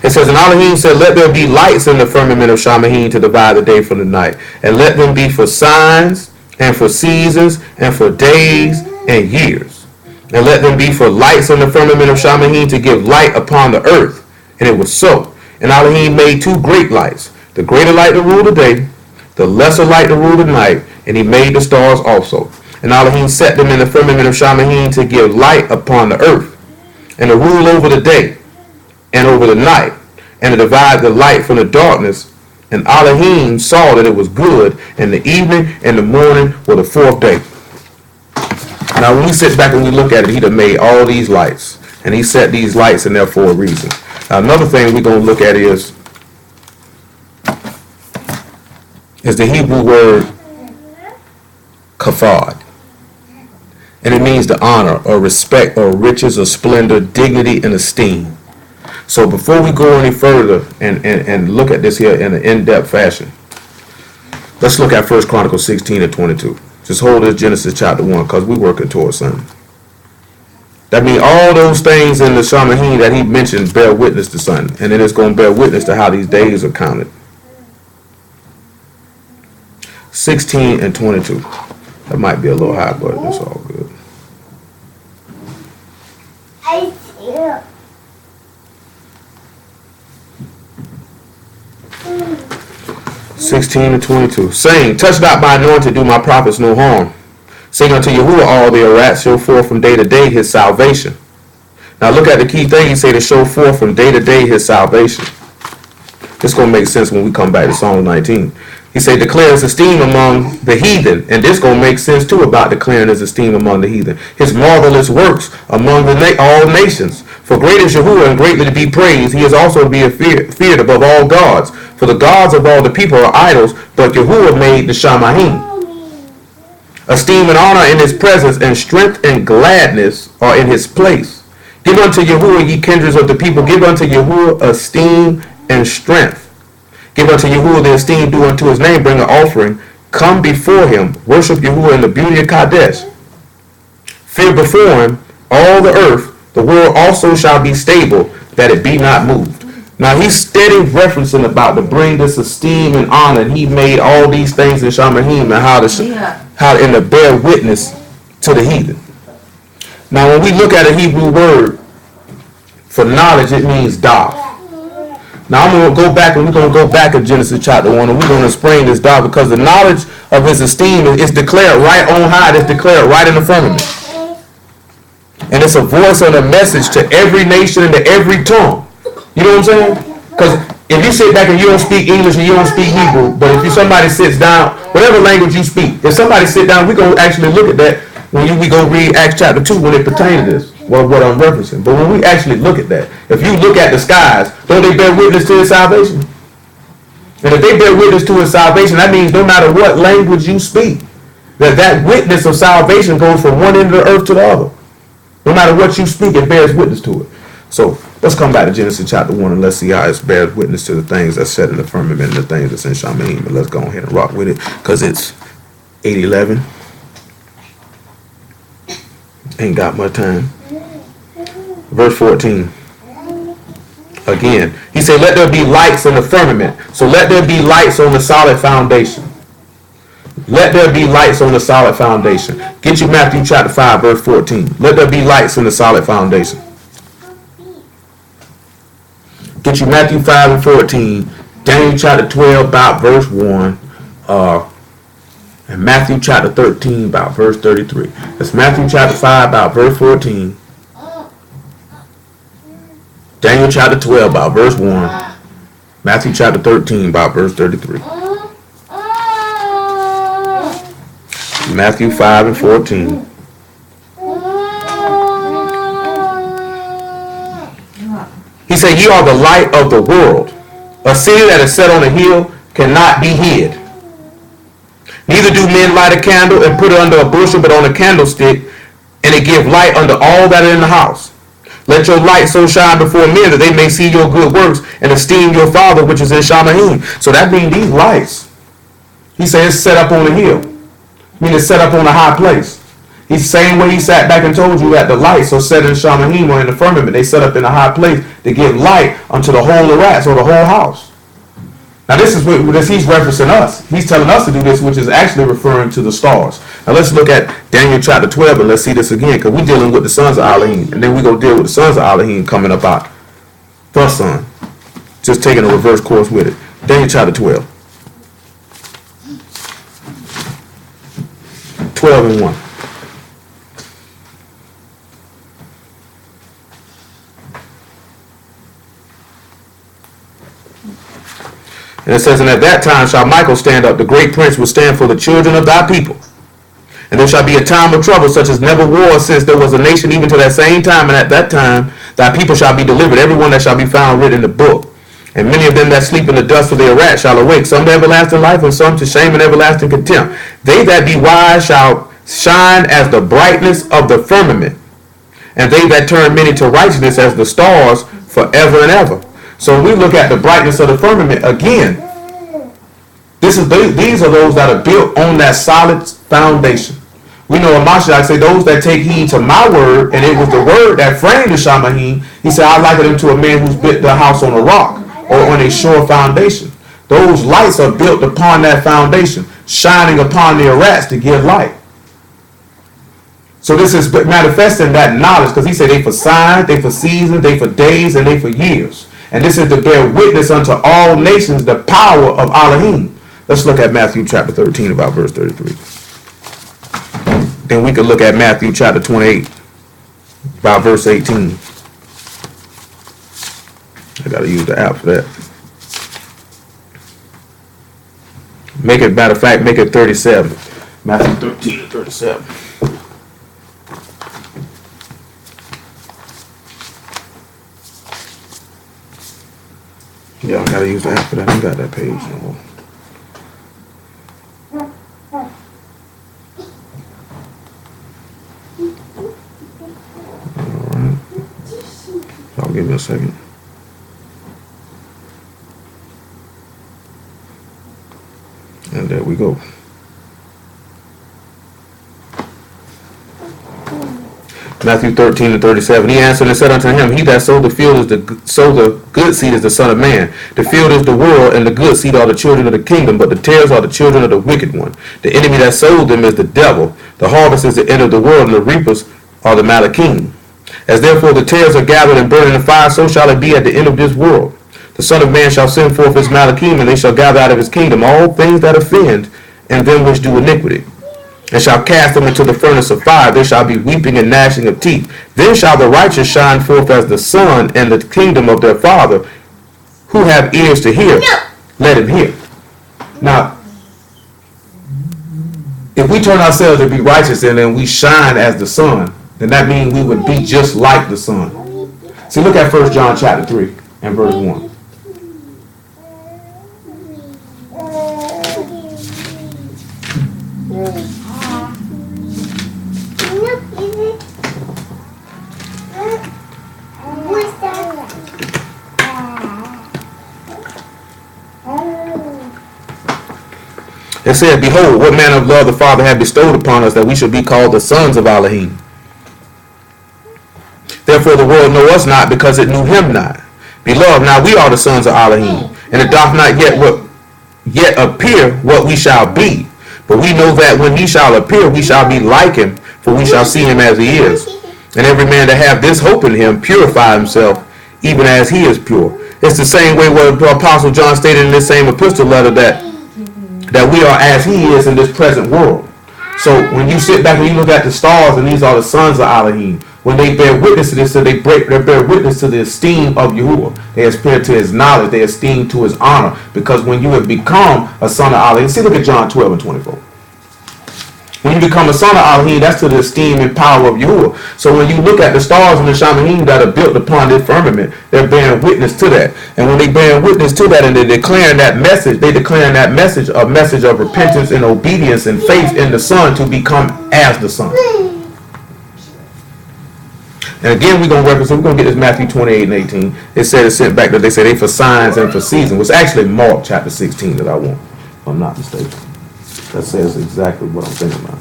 It says, and Alahym said, let there be lights in the firmament of shamayim to divide the day from the night, and let them be for signs, and for seasons, and for days, and years. And let them be for lights in the firmament of shamayim to give light upon the earth. And it was so. And Alahym made 2 great lights, the greater light to rule the day, the lesser light to rule the night, and he made the stars also. And Alahym set them in the firmament of shamayim to give light upon the earth, and to rule over the day, and over the night, and to divide the light from the darkness. And Alahym saw that it was good, and the evening and the morning were the 4th day. Now when we sit back and we look at it, he done made all these lights, and he set these lights in there for a reason. Now another thing we're going to look at is the Hebrew word kafod. And it means to honor or respect or riches or splendor, dignity and esteem. So before we go any further and look at this here in an in-depth fashion, let's look at 1 Chronicles 16 and 22. Just hold this Genesis chapter 1, because we're working towards something. That means all those things in the shamayim that he mentioned bear witness to something. And then it's going to bear witness to how these days are counted. 16 and 22. That might be a little high, but it's all good. I see. 16 and 22. Saying, touch not my anointed, do my prophets no harm. Sing unto Yahuwah all the rats, show forth from day to day his salvation. Now look at the key thing. He say to show forth from day to day his salvation. This is going to make sense when we come back to Psalm 19. He say declare his esteem among the heathen. And this going to make sense too about declaring his esteem among the heathen. His marvelous works among all nations. For great is Yahuwah and greatly to be praised. He is also to be feared above all gods. For the gods of all the people are idols, but Yahuwah made the shamayim. Esteem and honor in his presence, and strength and gladness are in his place. Give unto Yahuwah, ye kindreds of the people. Give unto Yahuwah esteem and strength. Give unto Yahuwah the esteem due unto his name. Bring an offering. Come before him. Worship Yahuwah in the beauty of Kadesh. Fear before him all the earth. The world also shall be stable, that it be not moved. Now he's steady referencing about to bring this esteem and honor. And he made all these things in shamayim and how to bear witness to the heathen. Now when we look at a Hebrew word for knowledge, it means da. Now I'm going to go back, and we're going to go back to Genesis chapter 1, and we're going to explain this da, because the knowledge of his esteem is declared right on high. It's declared right in the firmament. And it's a voice and a message to every nation and to every tongue. You know what I'm saying? Because if you sit back and you don't speak English and you don't speak Hebrew, but if somebody sits down, whatever language you speak, if somebody sit down, we're going to actually look at that when we go read Acts chapter 2 when it pertains to this, what I'm referencing. But when we actually look at that, if you look at the skies, don't they bear witness to his salvation? And if they bear witness to his salvation, that means no matter what language you speak, that witness of salvation goes from one end of the earth to the other. No matter what you speak, it bears witness to it. So let's come back to Genesis chapter 1 and let's see how it bears witness to the things that's set in the firmament and the things that's in shamayim. And let's go ahead and rock with it, because it's 8:11. Ain't got much time. Verse 14. Again, he said, let there be lights in the firmament. So let there be lights on the solid foundation. Let there be lights on the solid foundation. Get you Matthew chapter 5, verse 14. Let there be lights in the solid foundation. Get you Matthew 5 and 14. Daniel chapter 12, about verse 1. And Matthew chapter 13, about verse 33. That's Matthew chapter 5, about verse 14. Daniel chapter 12, about verse 1. Matthew chapter 13, about verse 33. Matthew 5 and 14. He said, ye are the light of the world. A city that is set on a hill cannot be hid. Neither do men light a candle and put it under a bushel, but on a candlestick, and it give light unto all that are in the house. Let your light so shine before men that they may see your good works and esteem your Father which is in shamayim. So that means these lights, he said, it's set up on a hill. I mean, it's set up on a high place. He's the same way he sat back and told you that the lights are set in shamayim or in the firmament. They set up in a high place to give light unto the whole of rats or the whole house. Now this is what he's referencing us. He's telling us to do this, which is actually referring to the stars. Now let's look at Daniel chapter 12 and let's see this again, because we're dealing with the sons of Alahym, and then we're going to deal with the sons of Alahym coming up out first son. Just taking a reverse course with it. Daniel chapter 12. 12 and 1. And it says, and at that time shall Michael stand up, the great prince will stand for the children of thy people. And there shall be a time of trouble such as never was since there was a nation even to that same time. And at that time thy people shall be delivered, everyone that shall be found written in the book. And many of them that sleep in the dust of their rat shall awake, some to everlasting life and some to shame and everlasting contempt. They that be wise shall shine as the brightness of the firmament, and they that turn many to righteousness as the stars forever and ever. So when we look at the brightness of the firmament, again, these are those that are built on that solid foundation. We know in Mashiach say, those that take heed to my word, and it was the word that framed the shamayim. He said, I liken them to a man who's built the house on a rock or on a sure foundation. Those lights are built upon that foundation. shining upon their rats to give light. So this is manifesting that knowledge, because he said they for signs, they for seasons, they for days, and they for years. And this is to bear witness unto all nations the power of Alahym. Let's look at Matthew chapter 13, about verse 33. Then we can look at Matthew chapter 28, about verse 18. I got to use the app for that. Make it, matter of fact, make it 37. Matthew 13 and 37. Yeah, I gotta use the app for that. I ain't got that page no more. Alright. So give me a second. And there we go. Matthew 13 and 37. He answered and said unto him, He that sowed the field is the good seed is the Son of Man. The field is the world, and the good seed are the children of the kingdom, but the tares are the children of the wicked one. The enemy that sowed them is the devil. The harvest is the end of the world, and the reapers are the Alahym. As therefore the tares are gathered and burned in the fire, so shall it be at the end of this world. The Son of Man shall send forth his Alahym, and they shall gather out of his kingdom all things that offend, and them which do iniquity, and shall cast them into the furnace of fire. There shall be weeping and gnashing of teeth. Then shall the righteous shine forth as the sun in the kingdom of their Father. Who have ears to hear, let him hear. Now, if we turn ourselves to be righteous and then we shine as the sun, then that means we would be just like the sun. See, look at 1 John chapter 3 and verse 1. It said, Behold, what manner of love the Father hath bestowed upon us, that we should be called the sons of Alahym. Therefore the world know us not, because it knew him not. Beloved, now we are the sons of Alahym, and it doth not yet appear what we shall be. But we know that when he shall appear, we shall be like him, for we shall see him as he is. And every man that hath this hope in him purify himself, even as he is pure. It's the same way what Apostle John stated in this same epistle letter, that we are as he is in this present world. So when you sit back and you look at the stars, and these are the sons of Alahym, when they bear witness to this, so they bear witness to the esteem of Yahuwah. They aspire to his knowledge, they esteem to his honor, because when you have become a son of Alahym, see, look at John 12 and 24. When you become a son of Alahym, that's to the esteem and power of Yahuwah. So when you look at the stars and the shamayim that are built upon this firmament, they're bearing witness to that. And when they bear witness to that and they're declaring that message, they declaring that message, a message of repentance and obedience and faith in the Son to become as the Son. And again, we're going to get this Matthew 28 and 18. It said it's sent back that they say they for signs and for seasons. It's actually Mark chapter 16 that I want, if I'm not mistaken. That says exactly what I'm thinking about.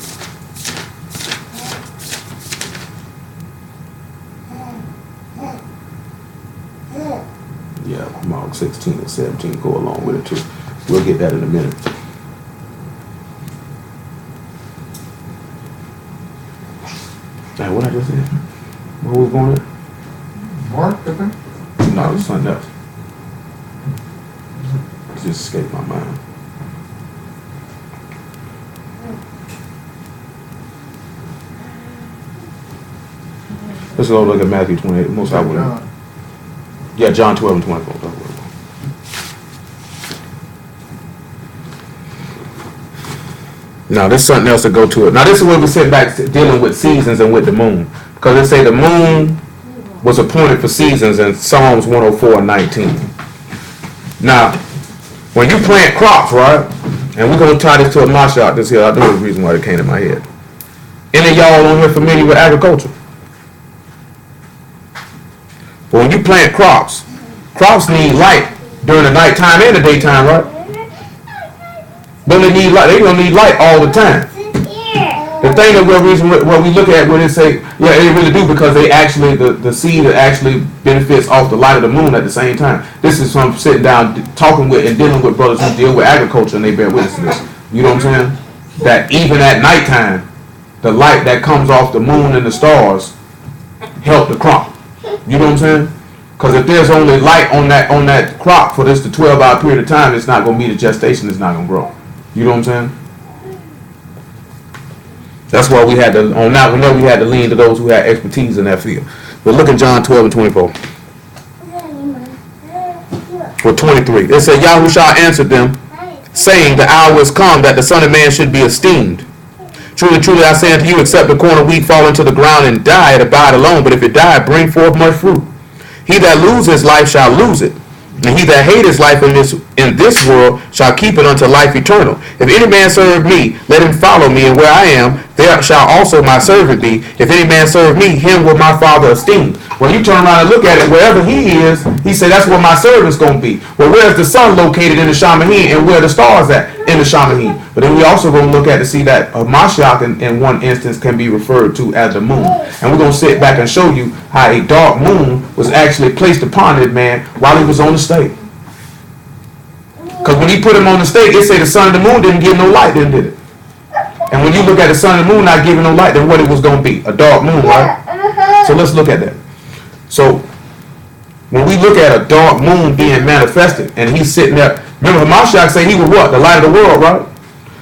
Yeah, Mark 16 and 17 go along with it too. We'll get that in a minute. Now, what I just said? Where was going at? Mark, I think? No, it's something else. It just escaped my mind. Let's go look at Matthew 28. Most I would. Yeah, John 12 and 24. Now, there's something else to go to it. Now, this is where we sit back dealing with seasons and with the moon. Because they say the moon was appointed for seasons in Psalms 104 and 19. Now, when you plant crops, right? And we're going to tie this to a mashal this here. I know the reason why it came to my head. Any of y'all on here familiar with agriculture? But when you plant crops need light during the nighttime and the daytime, right? But they need light. They don't need light all the time. The thing that what we look at when they say, yeah, they really do, because they actually the seed actually benefits off the light of the moon at the same time. This is from sitting down talking with and dealing with brothers who deal with agriculture, and they bear witness to this. You know what I'm saying? That even at nighttime, the light that comes off the moon and the stars help the crop. You know what I'm saying? Because if there's only light on that crop for this 12-hour period of time, it's not going to meet a gestation. It's not going to grow. You know what I'm saying? That's why we had to on that. We know we had to lean to those who had expertise in that field. But look at John 12 and 24. For 23, it said, Yahushua answered them, saying, the hour is come that the Son of Man should be esteemed. Truly, truly, I say unto you, except the corn of wheat fall into the ground and die, it abide alone. But if it die, bring forth much fruit. He that loses his life shall lose it. And he that hate his life in this world shall keep it unto life eternal. If any man serve me, let him follow me, and where I am, there shall also my servant be. If any man serve me, him will my Father esteem. When you turn around and look at it, wherever he is, he said that's where my servant's going to be. Well, where's the sun located in the shamayim, and where the stars at in the shamayim? But then we also going to look at to see that Mashiach in one instance can be referred to as the moon. And we're going to sit back and show you how a dark moon was actually placed upon that man while he was on the stake. Because when he put him on the stake, it say the sun and the moon didn't give no light, then did it? And when you look at the sun and the moon not giving no light, then what it was going to be? A dark moon, right? So let's look at that. So when we look at a dark moon being manifested, and he's sitting there, remember Hamashiach said he was what? The light of the world, right?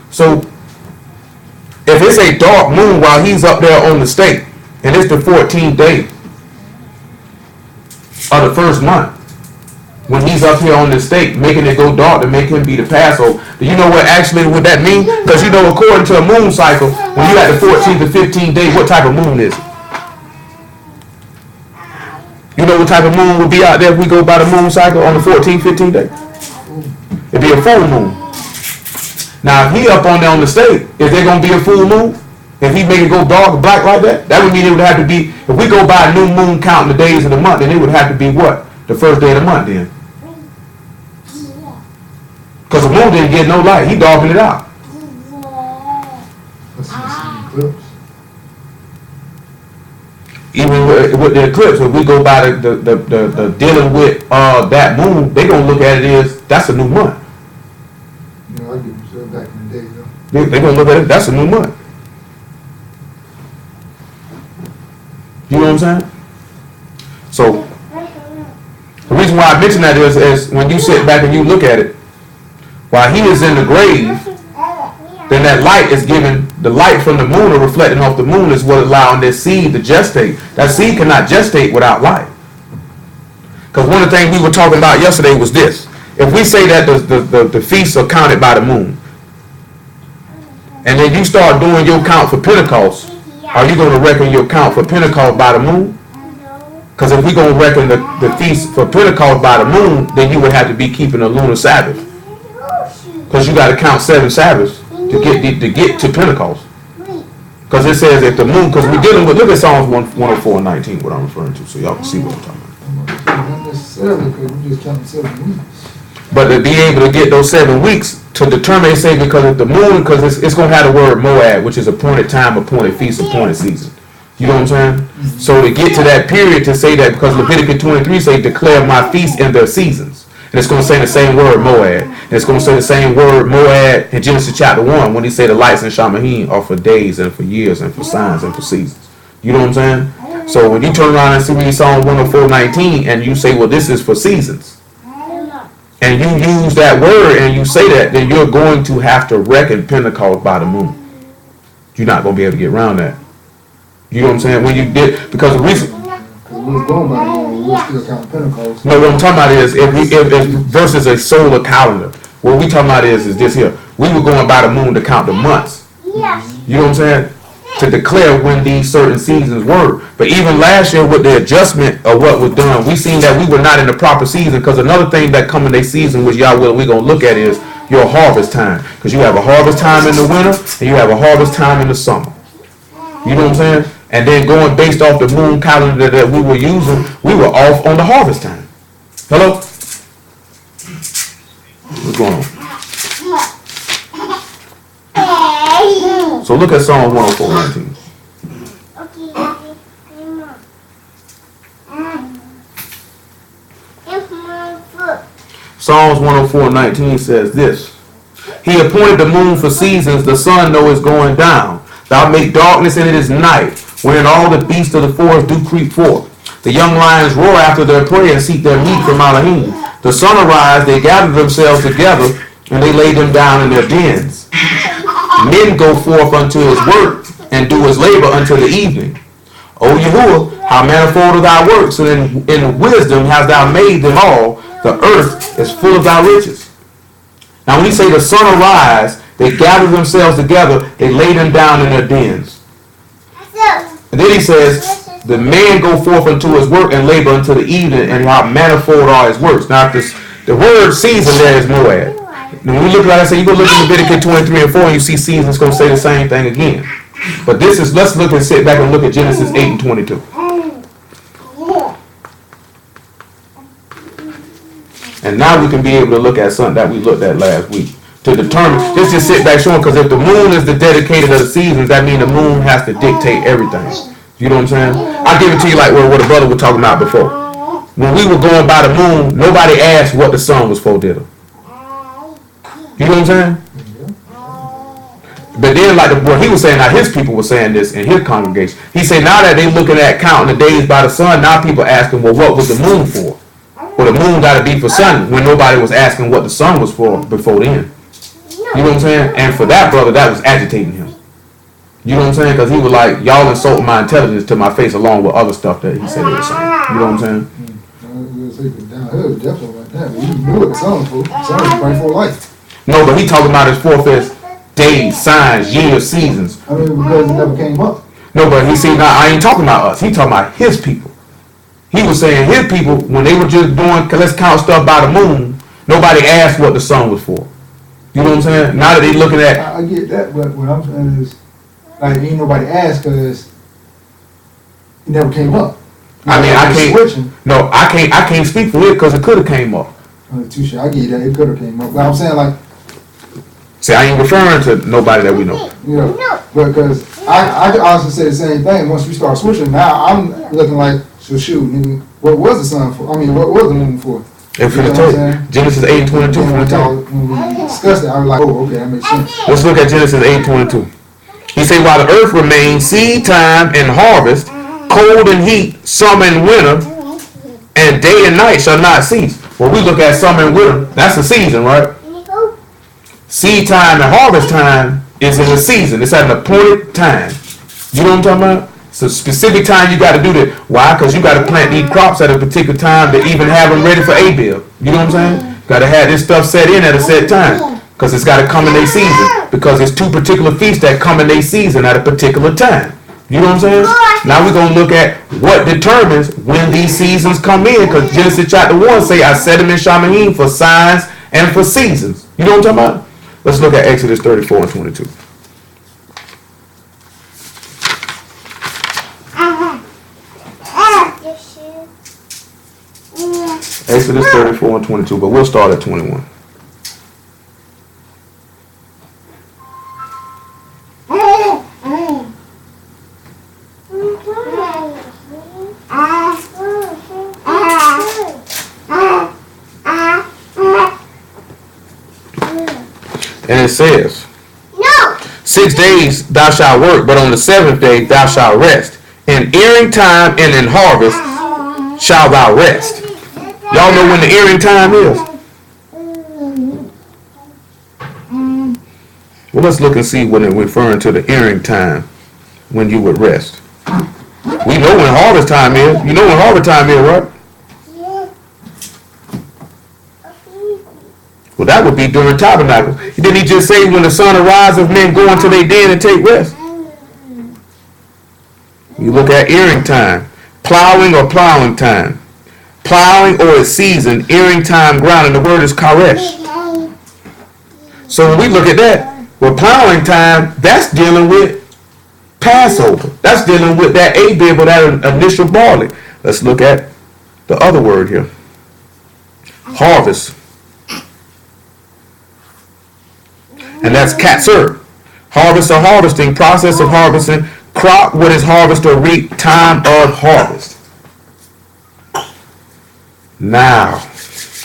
So if it's a dark moon while he's up there on the stake, and it's the 14th day of the first month, when he's up here on the stake, making it go dark to make him be the Passover, do you know what actually would that mean? Because you know, according to a moon cycle, when you're at the 14th to 15th day, what type of moon is it? You know what type of moon would be out there if we go by the moon cycle on the 14th, 15th day? It'd be a full moon. Now, if he up on there on the stake, is there going to be a full moon? If he make it go dark or black like that? That would mean it would have to be, if we go by a new moon counting the days of the month, then it would have to be what? The first day of the month then. Because the moon didn't get no light. He darkened it out. Let's see the eclipse. Even with the eclipse, if we go by the dealing with that moon, they gonna look at it as that's a new month. You know, I get myself back in the day, though. They gonna look at it, that's a new month. You know what I'm saying? So the reason why I mention that is when you sit back and you look at it, while he is in the grave, then that light is given, the light from the moon or reflecting off the moon is what allowing this seed to gestate. That seed cannot gestate without light. Because one of the things we were talking about yesterday was this. If we say that the feasts are counted by the moon, and then you start doing your count for Pentecost, are you going to reckon your count for Pentecost by the moon? Because if we're going to reckon the feast for Pentecost by the moon, then you would have to be keeping a lunar Sabbath. Because you got to count 7 Sabbaths to get to Pentecost. Because it says if the moon, because we're dealing with, look at Psalms 104 and 19, what I'm referring to, so y'all can see what I'm talking about. Not necessarily, because we just counting 7 weeks. But to be able to get those 7 weeks to determine, they say, because if the moon, because it's going to have the word Moab, which is appointed time, appointed feast, appointed season. You know what I'm saying? So to get to that period to say that, because Leviticus 23 say, declare my feast in their seasons. And it's going to say the same word Moab. And it's going to say the same word Moab in Genesis chapter 1 when he say the lights in shamayim are for days and for years and for signs and for seasons. You know what I'm saying? So when you turn around and see Psalm 104:19 and you say, well, this is for seasons, and you use that word and you say that, then you're going to have to reckon Pentecost by the moon. You're not going to be able to get around that. You know what I'm saying? When you did, because the reason... Because we was going by the moon, we still count Pentecost. No, what I'm talking about is, if versus a solar calendar, what we talking about is this here. We were going by the moon to count the months. You know what I'm saying? To declare when these certain seasons were. But even last year with the adjustment of what was done, we seen that we were not in the proper season, because another thing that come in their season, which y'all will, we're going to look at, is your harvest time. Because you have a harvest time in the winter and you have a harvest time in the summer. You know what I'm saying? And then going based off the moon calendar that we were using, we were off on the harvest time. Hello? What's going on? So look at Psalm 104:19. Psalms 104:19 says this. He appointed the moon for seasons, the sun know is going down. Thou make darkness and it is night, wherein all the beasts of the forest do creep forth. The young lions roar after their prey and seek their meat from Alahym. The sun arise, they gather themselves together, and they lay them down in their dens. Men go forth unto his work, and do his labor until the evening. O Yahuwah, how manifold are thy works, and in wisdom hast thou made them all. The earth is full of thy riches. Now when he say the sun arise, they gather themselves together, they lay them down in their dens. And then he says, the man go forth unto his work and labor until the evening, and how manifold are his works. Now the word season there is Moed. When we look like I said, you go look at Leviticus 23 and 4, and you see seasons going to say the same thing again. But let's look and sit back and look at Genesis 8 and 22. And now we can be able to look at something that we looked at last week to determine. Just sit back showing, because if the moon is the dedicator of the seasons, that means the moon has to dictate everything. You know what I'm saying? I'll give it to you like what a brother was talking about before. When we were going by the moon, nobody asked what the sun was for, did it? You know what I'm saying? But then, like what he was saying, now his people were saying this in his congregation. He said now that they looking at counting the days by the sun, now people asking, well, what was the moon for? Well, the moon got to be for sun, when nobody was asking what the sun was for before then. You know what I'm saying? And for that brother, that was agitating him. You know what I'm saying? Because he was like, y'all insulting my intelligence to my face along with other stuff that he said he was saying. You know what I'm saying? Down here, definitely like that. You knew what the sun was for. The sun was praying for life. No, but he talking about his fourth days, signs, years, seasons. I mean, because it never came up. No, but he said, now I ain't talking about us. He talking about his people. He was saying his people, when they were just doing, let's count stuff by the moon, nobody asked what the sun was for. You know what I'm saying? Now that they looking at... I get that, but what I'm saying is, like, ain't nobody asked because it never came up. I mean, I can't... Switching. No, I can't speak for it because it could have came up. Touche, I get that. It could have came up. But I'm saying, like... See, I ain't referring to nobody that we know. You know, because I could honestly say the same thing. Once we start switching, now I'm looking like, so shoot, nigga, what was the sun for? I mean, what was the moon for? And for the tape, Genesis 8 and 22 for the tape. When we discussed it, I was like, oh, okay, that makes sense. Let's look at Genesis 8 and 22. He said, while the earth remains, seed time and harvest, cold and heat, summer and winter, and day and night shall not cease. Well, we look at summer and winter, that's the season, right? Seed time and harvest time is in the season. It's at an appointed time. You know what I'm talking about? It's a specific time you got to do that. Why? Because you got to plant these crops at a particular time to even have them ready for Abel. You know what I'm saying? Got to have this stuff set in at a set time. Because it's got to come in their season. Because it's two particular feasts that come in their season at a particular time. You know what I'm saying? Now we're going to look at what determines when these seasons come in. Because Genesis chapter 1 say, I set them in shamayim for signs and for seasons. You know what I'm talking about? Let's look at Exodus 34 and 22. Exodus 34 and 22, but we'll start at 21. And it says, 6 days thou shalt work, but on the 7th day thou shalt rest. In earing time and in harvest shalt thou rest. Y'all know when the earing time is? Well, let's look and see when it's referring to the earing time when you would rest. We know when harvest time is. You know when harvest time is, right? Well, that would be during tabernacle. Didn't he just say when the sun arises, men go into their den and take rest? You look at earing time, plowing or plowing time. Plowing or its season, earing time, ground, and the word is karesh. So when we look at that, well, plowing time, that's dealing with Passover. That's dealing with that Abib or that initial barley. Let's look at the other word here. Harvest. And that's katser. Harvest or harvesting, process of harvesting, crop what is harvest or reap, time of harvest. Now,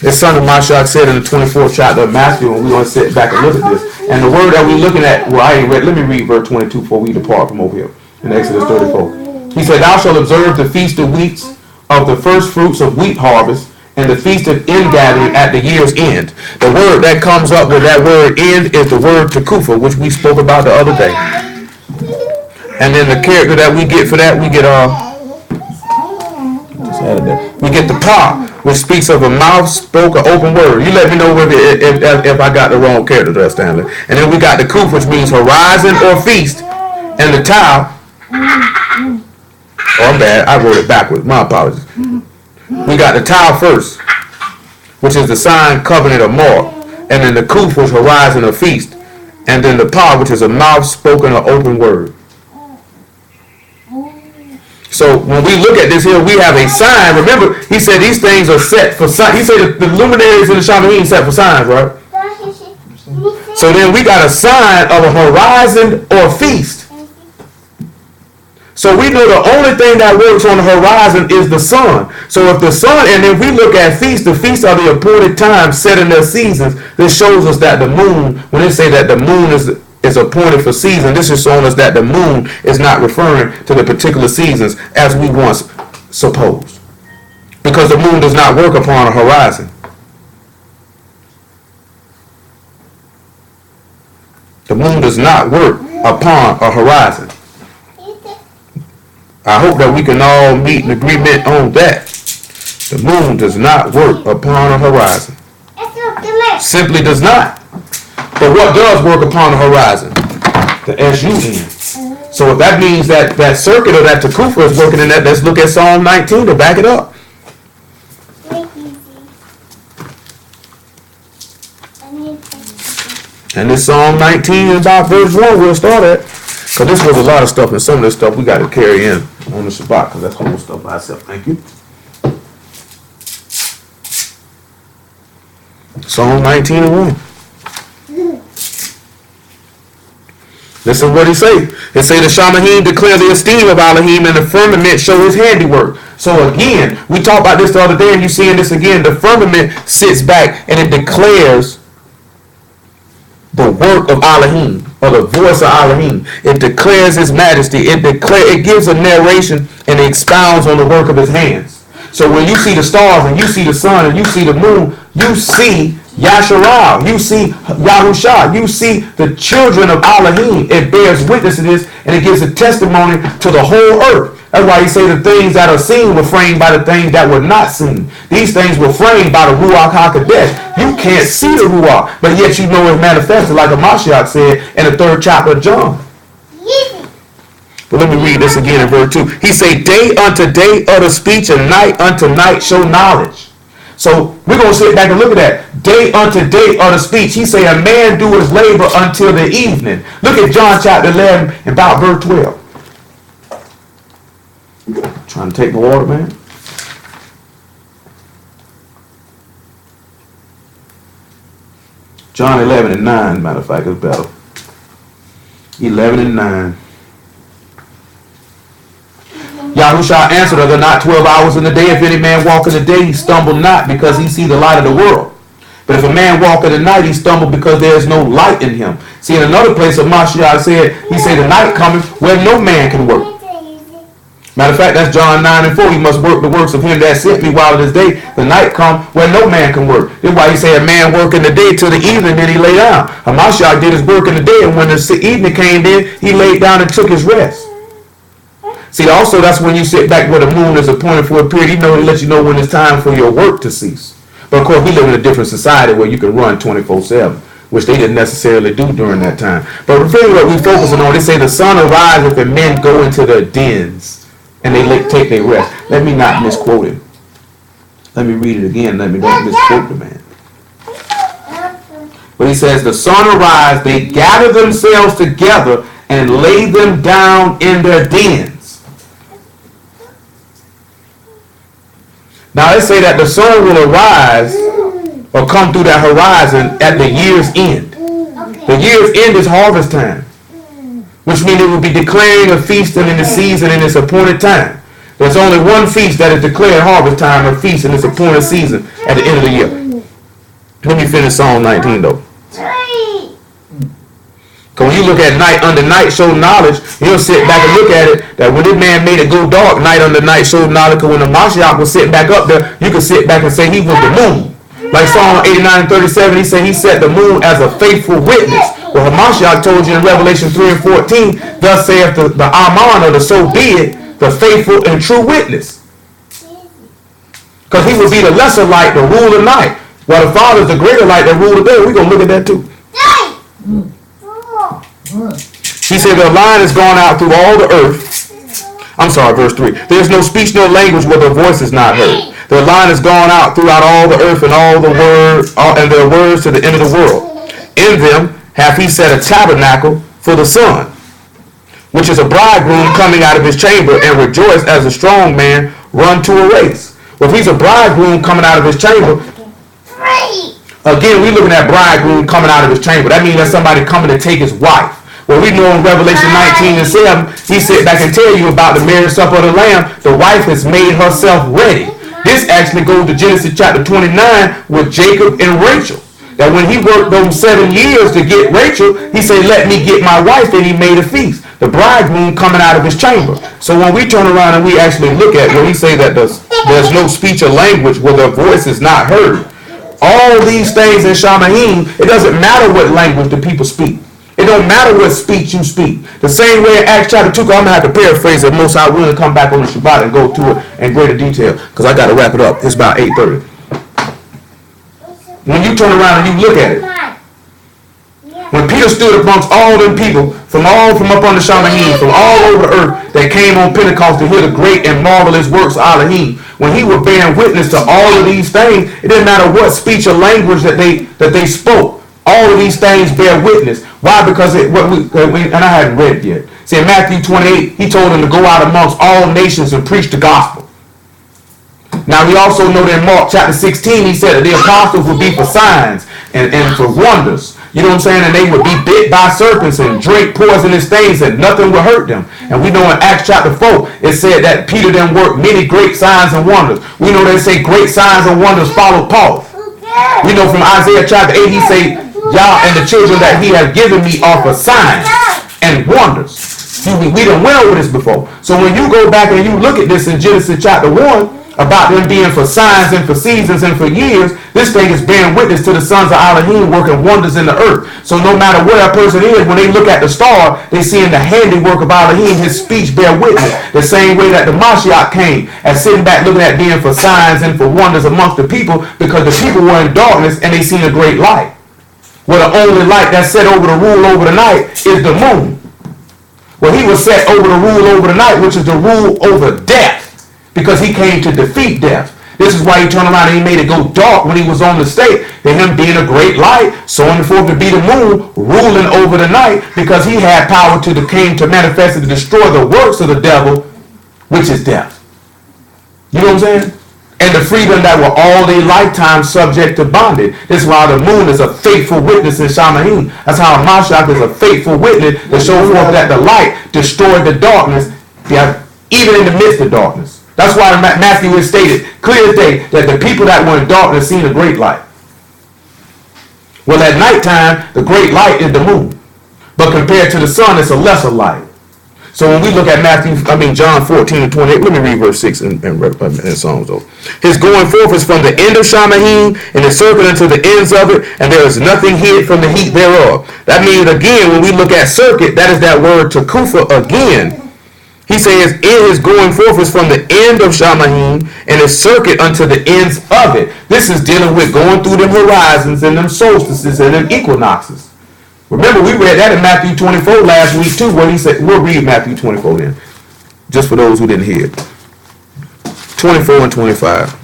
this son of Mashak said in the 24th chapter of Matthew, and we're going to sit back and look at this. And the word that we're looking at, well, I ain't read, let me read verse 22 before we depart from over here in Exodus 34. He said, thou shalt observe the feast of weeks of the first fruits of wheat harvest, and the feast of ingathering at the year's end. The word that comes up with that word end is the word tekufa, which we spoke about the other day. And then the character that we get for that, we get the pa, which speaks of a mouth spoken open word. You let me know if I got the wrong character there, Stanley. And then we got the kuf, which means horizon or feast, and the tau. Oh, I'm bad. I wrote it backwards. My apologies. We got the tau first, which is the sign, covenant, or mark. And then the kuf, which is horizon or feast. And then the pa, which is a mouth spoken or open word. So when we look at this here, we have a sign. Remember, he said these things are set for signs. He said the luminaries in the shamayim set for signs, right? So then we got a sign of a horizon or feast. So we know the only thing that works on the horizon is the sun. So if the sun, and if we look at feasts, the feasts are the appointed times set in their seasons. This shows us that the moon, when they say that the moon is appointed for season, this is showing us that the moon is not referring to the particular seasons as we once supposed. Because the moon does not work upon a horizon. The moon does not work upon a horizon. I hope that we can all meet an agreement on that. The moon does not work upon a horizon. Simply does not. But what does work upon the horizon? The S-U-N. So if that means that that circuit or that tekufa is working in that, let's look at Psalm 19 to back it up. And this Psalm 19 is about verse 1 we'll start at. Because this was a lot of stuff, and some of this stuff we got to carry in on the Shabbat, because that's whole stuff by itself. Thank you. Psalm 19 and 1. Listen what he say. It say the shamayim declare the esteem of Alahym, and the firmament show his handiwork. So again, we talked about this the other day, and you seeing this again. The firmament sits back and it declares the work of Alahym, or the voice of Alahym. It declares his majesty. It gives a narration and it expounds on the work of his hands. So when you see the stars and you see the sun and you see the moon, you see Yasharal, you see Yahusha, you see the children of Alahym. It bears witness to this, and it gives a testimony to the whole earth. That's why he say the things that are seen were framed by the things that were not seen. These things were framed by the Ruach HaKodesh. You can't see the Ruach, but yet you know it manifested, like Mashiach said in the 3rd chapter of John. But let me read this again in verse 2. He say, day unto day utter speech, and night unto night show knowledge. So we're going to sit back and look at that. Day unto day utter speech. He say, a man do his labor until the evening. Look at John chapter 11 and about verse 12. Trying to take the water, man. John 11 and 9, matter of fact, is better. 11 and 9. Yahushua answered, are there not 12 hours in the day? If any man walk in the day, he stumble not, because he see the light of the world. But if a man walk in the night, he stumble because there is no light in him. See, in another place of Mashiach said, he said, the night cometh where no man can work. Matter of fact, that's John 9 and 4. He must work the works of him that sent me while it is day. The night come where no man can work. That's why he say a man work in the day till the evening, then he lay down. Hamashiach did his work in the day, and when the evening came in, he laid down and took his rest. See, also that's when you sit back where the moon is appointed for a period. He lets you know when it's time for your work to cease. But of course, we live in a different society where you can run 24/7, which they didn't necessarily do during that time. But really what we're focusing on, they say the sun arises and men go into their dens and they take their rest. Let me not misquote him. Let me read it again. Let me not misquote the man. But he says, the sun arise, they gather themselves together and lay them down in their dens. Now let's say that the sun will arise or come through that horizon at the year's end. The year's end is harvest time, which means it will be declaring a feast in the season in its appointed time. There's only one feast that is declared harvest time or feast in its appointed season at the end of the year. Let me finish Psalm 19 though. Because when you look at night under night show knowledge, you'll sit back and look at it, that when this man made it go dark, night under night showed knowledge, because when the Mashiach was sitting back up there, you could sit back and say he was the moon. Like Psalm 89:37, he said he set the moon as a faithful witness. Well, Hamashiach told you in Revelation 3 and 14, thus saith the Aman, or the so be it, the faithful and true witness. Because he would be the lesser light, the rule of night, while the Father is the greater light that rule the day. We're going to look at that too. He said the line is gone out through all the earth. I'm sorry, verse 3. There's no speech nor language where their voice is not heard. Their line is gone out throughout all the earth, and all the words, and their words to the end of the world. In them hath he set a tabernacle for the sun, which is a bridegroom coming out of his chamber, and rejoice as a strong man run to a race. Well, if he's a bridegroom coming out of his chamber, again, we're looking at bridegroom coming out of his chamber. That means that's somebody coming to take his wife. Well, we know in Revelation 19 and 7, he sit back and tell you about the marriage supper of the Lamb. The wife has made herself ready. This actually goes to Genesis chapter 29 with Jacob and Rachel. That when he worked those 7 years to get Rachel, he said, let me get my wife, and he made a feast. The bridegroom coming out of his chamber. So when we turn around and we actually look at where he say that there's no speech or language where their voice is not heard. All these things in shamayim, it doesn't matter what language the people speak. It don't matter what speech you speak. The same way in Acts chapter 2, I'm going to have to paraphrase it. Most I will come back on the Shabbat and go to it in greater detail, because I got to wrap it up. It's about 8:30. When you turn around and you look at it, when Peter stood amongst all them people from up on the shamayim, from all over the earth that came on Pentecost to hear the great and marvelous works of Alahym, when he was bearing witness to all of these things, it didn't matter what speech or language that they spoke. All of these things bear witness. Why? Because and I hadn't read it yet. See, in Matthew 28, he told them to go out amongst all nations and preach the gospel. Now, we also know that in Mark chapter 16, he said that the apostles would be for signs and for wonders. You know what I'm saying? And they would be bit by serpents and drink poisonous things, and nothing would hurt them. And we know in Acts chapter 4, it said that Peter then worked many great signs and wonders. We know they say great signs and wonders followed Paul. We know from Isaiah chapter 8, he say, y'all and the children that he has given me are for signs and wonders. We done went over this before. So when you go back and you look at this in Genesis chapter 1, about them being for signs and for seasons and for years, this thing is bearing witness to the sons of Alahym working wonders in the earth. So no matter where a person is, when they look at the star, they see in the handiwork of Alahym, his speech bear witness. The same way that the Mashiach came, as sitting back looking at being for signs and for wonders amongst the people, because the people were in darkness and they seen a great light. Well, the only light that's set over the rule over the night is the moon. Well, he was set over the rule over the night, which is the rule over death, because he came to defeat death. This is why he turned around and he made it go dark when he was on the state. That him being a great light, so on forth to be the moon, ruling over the night, because he had power came to manifest and to destroy the works of the devil, which is death. You know what I'm saying? And the freedom that were all their lifetime subject to bondage. This is why the moon is a faithful witness in shamayim. That's how a Mashiach is a faithful witness to show forth that the light destroyed the darkness, even in the midst of darkness. That's why Matthew has stated clear as day that the people that were in darkness seen a great light. Well, at nighttime, the great light is the moon. But compared to the sun, it's a lesser light. So when we look at John 14 and 28, let me read verse 6 in Psalms though. His going forth is from the end of shamayim, and his circuit unto the ends of it, and there is nothing hid from the heat thereof. That means, again, when we look at circuit, that is that word takufa again. He says, in his going forth is from the end of shamayim, and his circuit unto the ends of it. This is dealing with going through them horizons and them solstices and them equinoxes. Remember, we read that in Matthew 24 last week too, where he said, we'll read Matthew 24 then, just for those who didn't hear it. 24 and 25.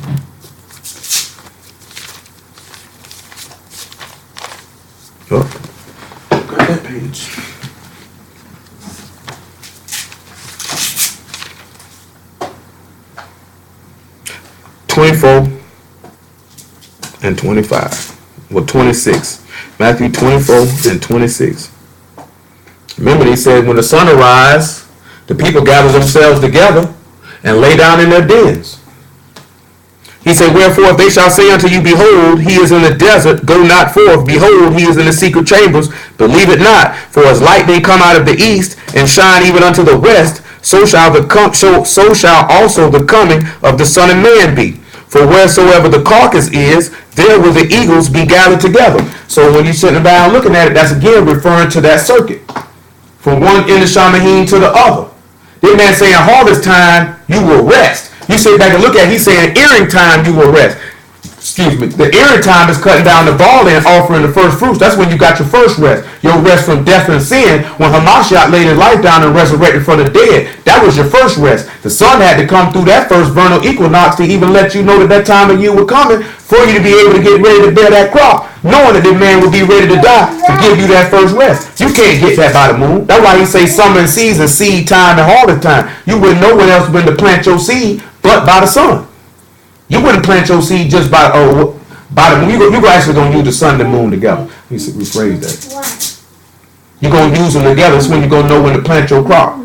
Oh, got that page. And 25. Well, 26. Matthew 24 and 26. Remember, he said, when the sun arises, the people gather themselves together and lay down in their dens. He said, wherefore if they shall say unto you, behold, he is in the desert, go not forth. Behold, he is in the secret chambers, believe it not. For as lightning come out of the east, and shine even unto the west, so shall also the coming of the Son of Man be. For wheresoever the carcass is, there will the eagles be gathered together. So when you're sitting down looking at it, that's again referring to that circuit. From one end of shamayim to the other. This man saying harvest time, you will rest. You sit back and look at it, he's saying earring time, you will rest. Excuse me. The earring time is cutting down the ball and offering the first fruits. That's when you got your first rest. Your rest from death and sin. When Hamashiach laid his life down and resurrected from the dead, that was your first rest. The sun had to come through that first vernal equinox to even let you know that that time of year was coming for you to be able to get ready to bear that crop, knowing that this man would be ready to die to give you that first rest. You can't get that by the moon. That's why he say summer and season, seed time and harvest time. You wouldn't know when else when to plant your seed but by the sun. You wouldn't plant your seed just by the moon. You're actually going to use the sun and the moon together. Let me rephrase that. You're going to use them together. That's when you're going to know when to plant your crop.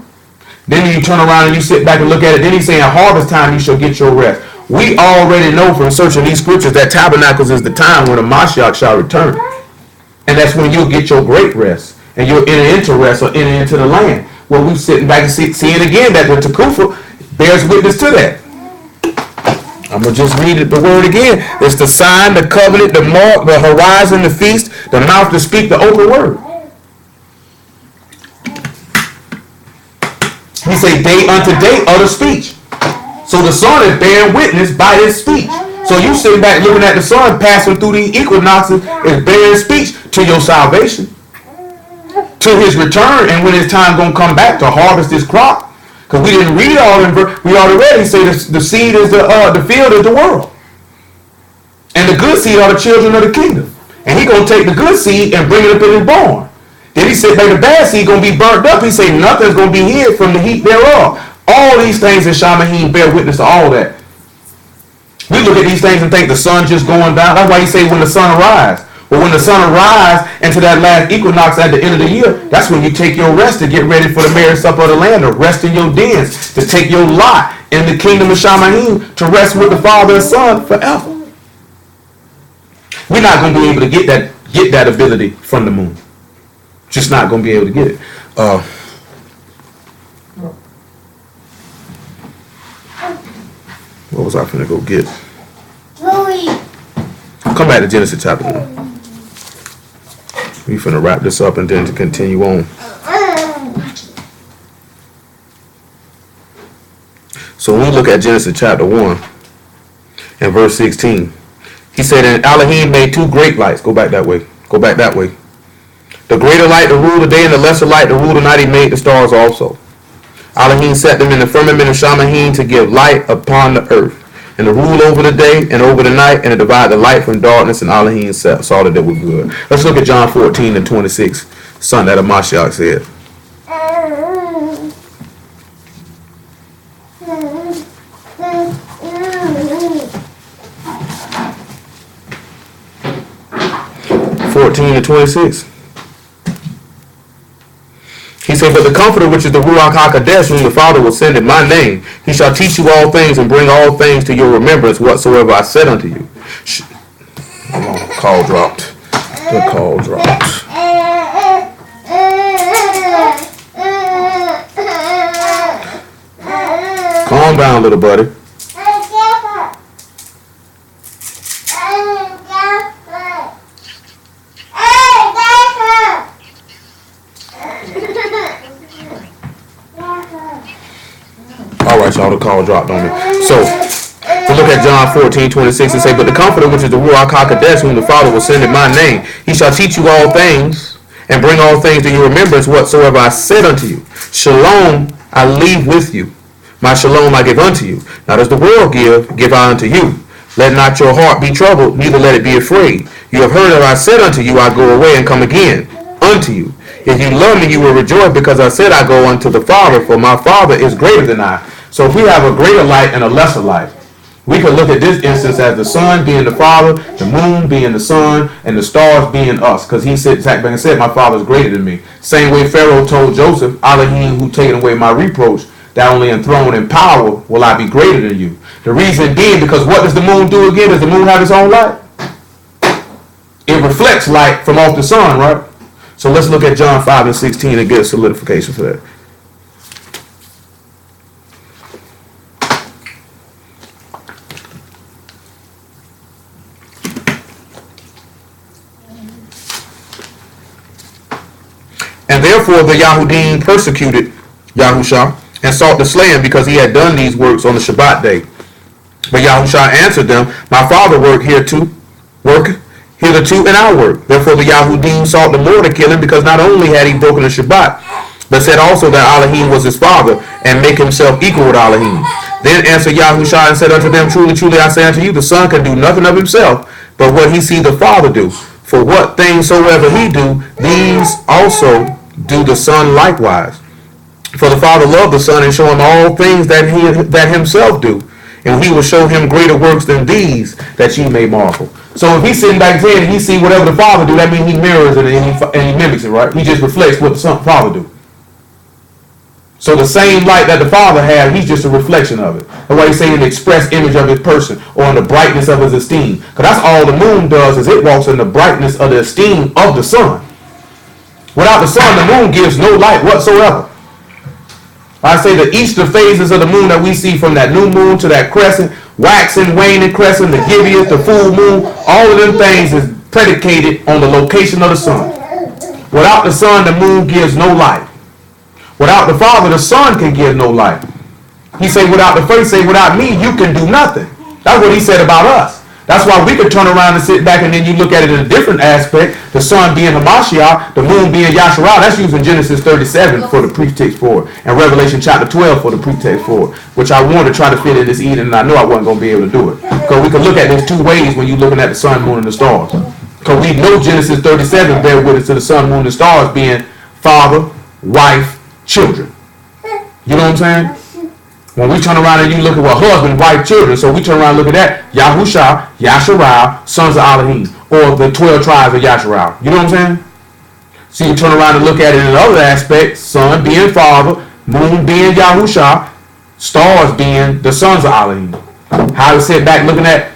Then you turn around and you sit back and look at it. Then he's saying harvest time you shall get your rest. We already know from searching these scriptures that tabernacles is the time when the Mashiach shall return. And that's when you'll get your great rest. And you'll enter into rest or enter into the land. Well, we're sitting back and seeing again that the Tekufa bears witness to that. I'm going to just read the word again. It's the sign, the covenant, the mark, the horizon, the feast, the mouth to speak the open word. He say day unto day utter speech. So the sun is bearing witness by his speech. So you sitting back looking at the sun passing through these equinoxes is bearing speech to your salvation, to his return, and when his time going to come back to harvest this crop. Because we didn't read all in verse. We already say the seed is the field is the world. And the good seed are the children of the kingdom. And he going to take the good seed and bring it up in his barn. Then he said, the bad seed going to be burnt up. He said, nothing's going to be hid from the heat thereof. All these things in shamayim bear witness to all that. We look at these things and think the sun just going down. That's why he say when the sun arises. But when the sun arises into that last equinox at the end of the year, that's when you take your rest to get ready for the marriage supper of the Lamb, to rest in your dens, to take your lot in the kingdom of shamayim, to rest with the Father and Son forever. We're not going to be able to get that ability from the moon. Just not going to be able to get it. What was I finna go get? Come back to Genesis chapter 1. We finna wrap this up and then to continue on. So when we look at Genesis chapter 1 and verse 16, he said, and Alahym made two great lights. Go back that way. Go back that way. The greater light to rule the day and the lesser light to rule the night. He made the stars also. Alahym set them in the firmament of shamayim to give light upon the earth, and to rule over the day and over the night, and to divide the light from darkness. And Alahym saw that they were good. Let's look at John 14 and 26, something that Mashiach said. And 26. He said, but the Comforter, which is the Ruach HaKodesh, whom the Father will send in my name, he shall teach you all things and bring all things to your remembrance whatsoever I said unto you. Call dropped. The call dropped. Calm down, little buddy. Alright, y'all, the call dropped on me. So, we look at John 14, 26 and say, but the Comforter, which is the Ruach HaKodesh, whom the Father will send in my name, he shall teach you all things and bring all things to your remembrance whatsoever I said unto you. Shalom I leave with you. My shalom I give unto you. Not as the world give I unto you. Let not your heart be troubled, neither let it be afraid. You have heard that I said unto you, I go away and come again unto you. If you love me, you will rejoice, because I said I go unto the Father, for my Father is greater than I. So if we have a greater light and a lesser light, we could look at this instance as the sun being the Father, the moon being the sun, and the stars being us. Because he said, back and said, my Father is greater than me. Same way Pharaoh told Joseph, Alahym, who taken away my reproach, that only enthroned in power will I be greater than you. The reason being, because what does the moon do again? Does the moon have its own light? It reflects light from off the sun, right? So let's look at John 5 and 16 and get a solidification for that. And therefore the Yahudim persecuted Yahusha and sought to slay him because he had done these works on the Shabbat day. But Yahusha answered them, my Father worketh hitherto, and I work. Therefore the Yahudim sought the more to kill him, because not only had he broken the Shabbat, but said also that Alahym was his father, and make himself equal with Alahym. Then answered Yahusha and said unto them, truly, truly, I say unto you, the Son can do nothing of himself, but what he see the Father do. For what things soever he do, these also do the Son likewise. For the Father loved the Son, and show him all things that himself do. And he will show him greater works than these, that ye may marvel. So if he's sitting back there and he see whatever the Father do, that means he mirrors it and he mimics it, right? He just reflects what the Father do. So the same light that the Father had, he's just a reflection of it. That's why he's saying the express image of his person, or in the brightness of his esteem. Because that's all the moon does, is it walks in the brightness of the esteem of the sun. Without the sun, the moon gives no light whatsoever. I say the Easter phases of the moon that we see, from that new moon to that crescent, waxing, waning crescent, the Gibeah, the full moon, all of them things is predicated on the location of the sun. Without the sun, the moon gives no light. Without the Father, the Son can give no light. He say without the faith, say without me, you can do nothing. That's what he said about us. That's why we could turn around and sit back and then you look at it in a different aspect. The sun being Hamashiach, the moon being Yasharah. That's using Genesis 37 for the pretext for it, and Revelation chapter 12 for the pretext for it, which I wanted to try to fit in this evening, and I knew I wasn't going to be able to do it. Because we can look at this two ways when you're looking at the sun, moon, and the stars. Because we know Genesis 37 bear witness to the sun, moon, and the stars being father, wife, children. You know what I'm saying? When we turn around and you look at what husband, wife, children, so we turn around and look at that, Yahusha, Yasharah, sons of Alahym, or the 12 tribes of Yasharah. You know what I'm saying? So you turn around and look at it in another aspect, sun being father, moon being Yahusha, stars being the sons of Alahym. How to sit back looking at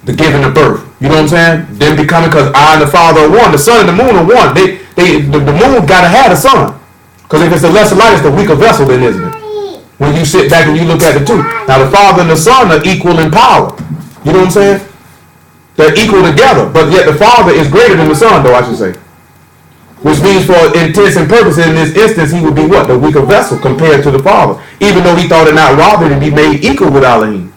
the giving of birth. You know what I'm saying? Them becoming, because I and the Father are one. The sun and the moon are one. The moon got to have the sun. Because if it's the lesser light, it's the weaker vessel, then, isn't it? When you sit back and you look at the two. Now the Father and the Son are equal in power. You know what I'm saying? They're equal together. But yet the Father is greater than the Son, though, I should say. Which means for intents and purposes, in this instance, he would be what? The weaker vessel compared to the Father. Even though he thought it not robbery to be made equal with Alahym.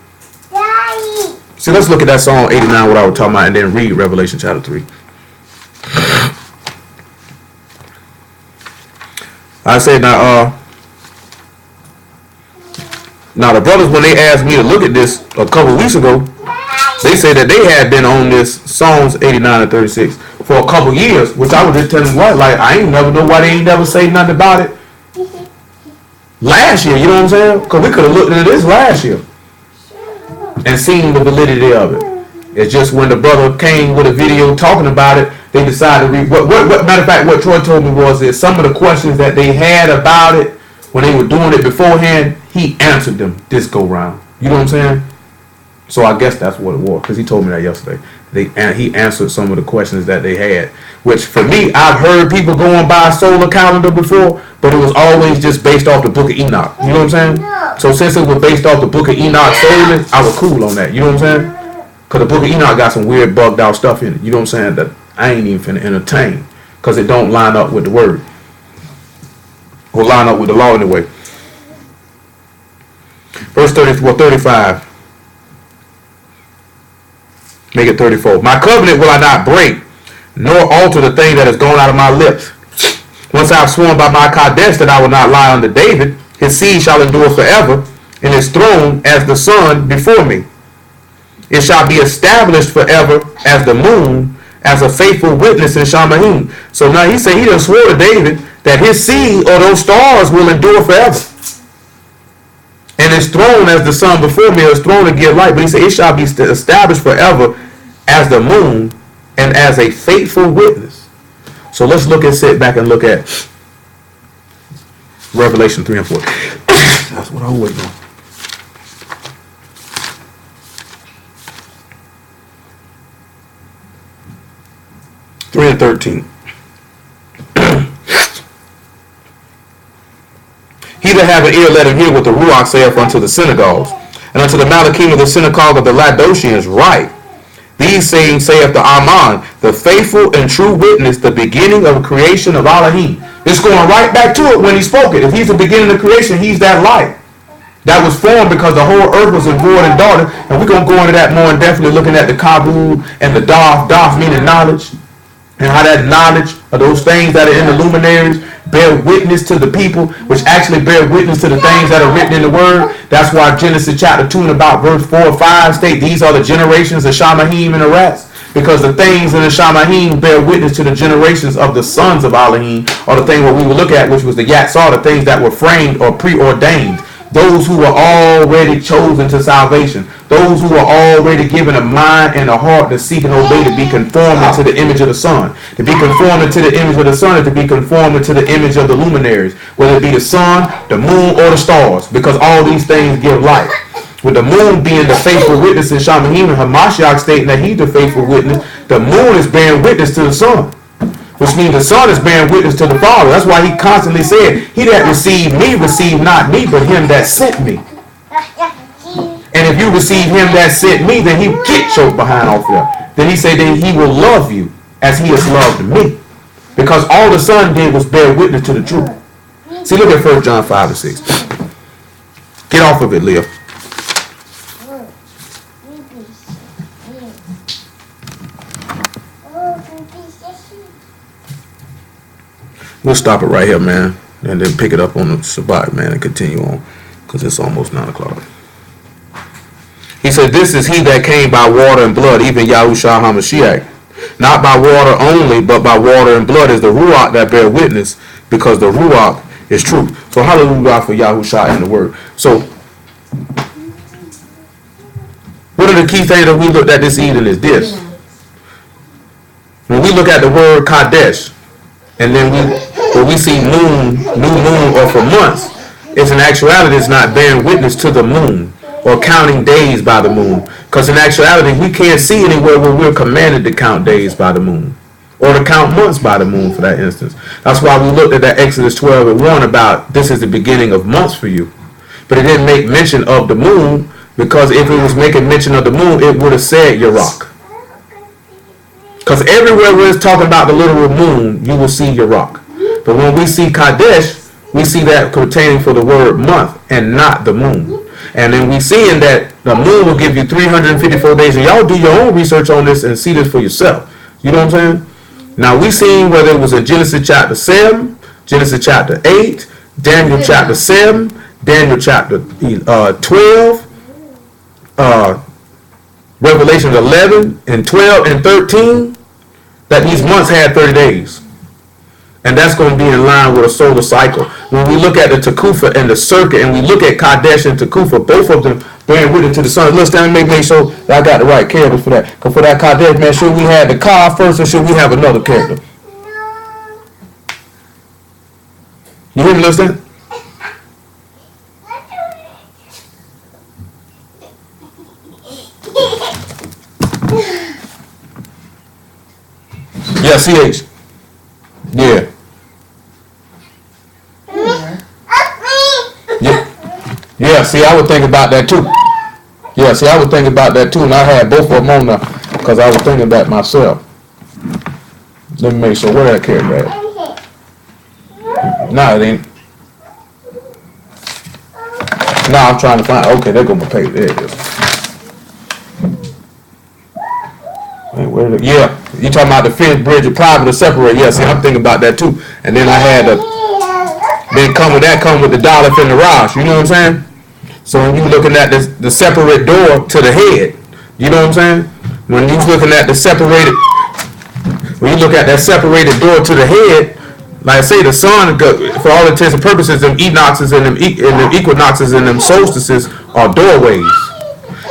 See, let's look at that Psalm 89, what I was talking about, and then read Revelation chapter 3. I said, now the brothers, when they asked me to look at this a couple weeks ago, they say that they had been on this Psalms 89 and 36 for a couple years, which I was just telling them, like, I ain't never know why they ain't never say nothing about it last year, you know what I'm saying? Because we could have looked into this last year and seen the validity of it. It's just when the brother came with a video talking about it, they decided to read. What matter of fact, what Troy told me was that some of the questions that they had about it when they were doing it beforehand, he answered them this go round. You know what I'm saying? So I guess that's what it was, because he told me that yesterday. He answered some of the questions that they had, which for me, I've heard people going by a solar calendar before, but it was always just based off the Book of Enoch. You know what I'm saying? So since it was based off the Book of Enoch solely, I was cool on that. You know what I'm saying? Because the Book of Enoch got some weird bugged out stuff in it. You know what I'm saying? That I ain't even finna entertain, because it don't line up with the word. Or line up with the law anyway. Verse 35. Make it 34. My covenant will I not break, nor alter the thing that has gone out of my lips. Once I have sworn by my Kadesh that I will not lie unto David, his seed shall endure forever, and his throne as the sun before me. It shall be established forever as the moon, as a faithful witness in shamayim. So now he said he done swore to David that his seed or those stars will endure forever. And his throne as the sun before me, his throne to give light. But he said it shall be established forever as the moon and as a faithful witness. So let's sit back and look at Revelation 3 and 4. That's what I'm waiting on. 3 and 13. He that have an ear, let him hear what the Ruach saith unto the synagogues. And unto the Malachim of the synagogue of the Laodiceans write, these sayings saith the Aman, the faithful and true witness, the beginning of creation of Alahym. It's going right back to it when he spoke it. If he's the beginning of creation, he's that light that was formed because the whole earth was in void and darkness. And we're going to go into that more in depthly, looking at the Kabul and the Daf meaning knowledge, and how that knowledge of those things that are in the luminaries bear witness to the people, which actually bear witness to the things that are written in the word. That's why Genesis chapter 2 and about verse 4 or 5 state these are the generations of shamayim and the rest. Because the things in the shamayim bear witness to the generations of the sons of Alahym, or the thing what we will look at, which was the yatsar, the things that were framed or preordained. Those who were already chosen to salvation. Those who were already given a mind and a heart to seek and obey, to be conformed into the image of the Son. To be conformed into the image of the Son is to be conformed into the image of the luminaries. Whether it be the sun, the moon, or the stars. Because all these things give light. With the moon being the faithful witness in Shamayim, and Hamashiach stating that he's the faithful witness, the moon is bearing witness to the sun. Which means the Son is bearing witness to the Father. That's why he constantly said, he that received me, received not me, but him that sent me. And if you receive him that sent me, then he get choked behind off there. Then he said that he will love you as he has loved me. Because all the Son did was bear witness to the truth. See, look at 1 John 5 and 6. Get off of it, Leah. We'll stop it right here, man, and then pick it up on the Shabbat, man, and continue on, because it's almost 9 o'clock. He said, this is he that came by water and blood, even Yahushua HaMashiach. Not by water only, but by water and blood is the Ruach that bear witness, because the Ruach is truth. So hallelujah for Yahushua and the word. So, one of the key things that we looked at this evening is this. When we look at the word Kadesh, and then when we see moon, new moon, or for months, it's in actuality it's not bearing witness to the moon or counting days by the moon. Because in actuality we can't see anywhere where we're commanded to count days by the moon or to count months by the moon for that instance. That's why we looked at that Exodus 12 and 1 about this is the beginning of months for you. But it didn't make mention of the moon, because if it was making mention of the moon, it would have said Yarok. Because everywhere where it's talking about the literal moon, you will see Yarok. But when we see Kadesh, we see that pertaining for the word month and not the moon. And then we seeing that the moon will give you 354 days. And y'all do your own research on this and see this for yourself. You know what I'm saying? Now we seen whether it was in Genesis chapter 7, Genesis chapter 8, Daniel chapter 7, Daniel chapter 12, Revelation 11 and 12 and 13, that these months had 30 days. And that's going to be in line with a solar cycle. When we look at the Tekufa and the circuit, and we look at Kadesh and Tekufa, both of them bearing witness to the sun. Let's make sure that I got the right characters for that. Because for that Kadesh, man, should we have the car first, or should we have another character? You hear me listening? Yeah, CH. Yeah. Yeah, see, I would think about that too. Yeah, see, I would think about that too, and I had both of them on there because I was thinking about myself. Let me make sure where that character at. Nah, it ain't. Nah, I'm trying to find. Okay, there go my page. There it is. Wait, where the, yeah, you talking about the fifth bridge of private to separate? Yeah, see, I'm thinking about that too. And then I had to. Then come with the dollar and the Rosh. You know what I'm saying? So when you're looking at the separate door to the head, you know what I'm saying? When you're looking at the separated, when you look at that separated door to the head, like I say, the sun, for all intents and purposes, them equinoxes and them equinoxes and them solstices are doorways.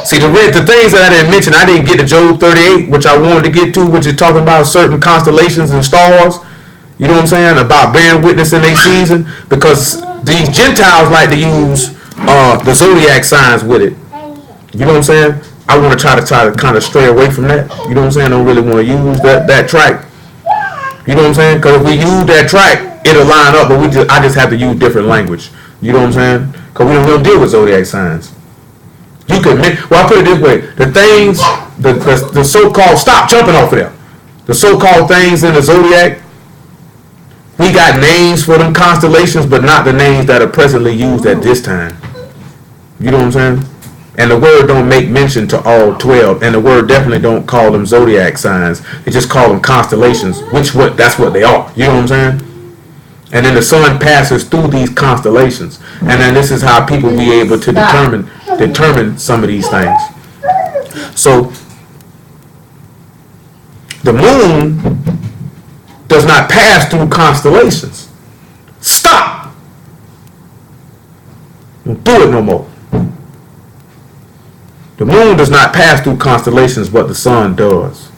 See, the things that I didn't mention, I didn't get to Job 38, which I wanted to get to, which is talking about certain constellations and stars. You know what I'm saying? About bearing witness in their season. Because these Gentiles like to use the zodiac signs with it. You know what I'm saying? I want to try to kind of stray away from that. You know what I'm saying? I don't really want to use that track. You know what I'm saying? Because if we use that track, it'll line up. But I just have to use different language. You know what I'm saying? Because we don't deal with zodiac signs. You can, well, I put it this way: the things, the so-called, stop jumping off of there. The so-called things in the zodiac, we got names for them constellations, but not the names that are presently used at this time. You know what I'm saying? And the word don't make mention to all 12, and the word definitely don't call them zodiac signs. They just call them constellations, that's what they are. You know what I'm saying? And then the sun passes through these constellations, and then this is how people be able to determine some of these things. So the moon does not pass through constellations. Stop! Don't do it no more. The moon does not pass through constellations, but the sun does.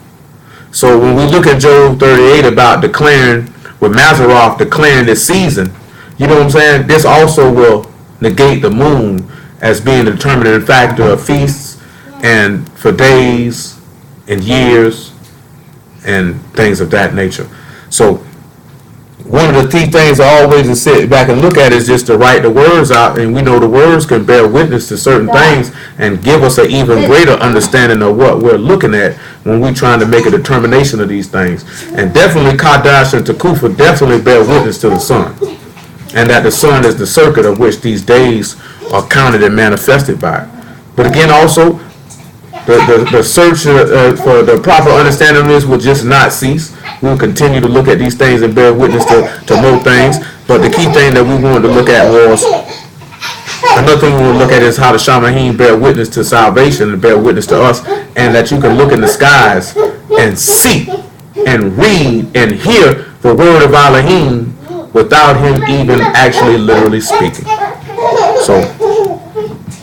So when we look at Job 38 about declaring, with Maseroth declaring this season, you know what I'm saying? This also will negate the moon as being the determining factor of feasts and for days and years and things of that nature. So one of the key things I always sit back and look at is just to write the words out, and we know the words can bear witness to certain things and give us an even greater understanding of what we're looking at when we're trying to make a determination of these things. And definitely Kadash and Takufa definitely bear witness to the sun, and that the sun is the circuit of which these days are counted and manifested by. But again, also the search for the proper understanding of this will just not cease. We'll continue to look at these things and bear witness to more things. But the key thing that we wanted to look at was, another thing we want to look at is how the shamayim bear witness to salvation and bear witness to us, and that you can look in the skies and see and read and hear the word of Alahym without him even actually literally speaking.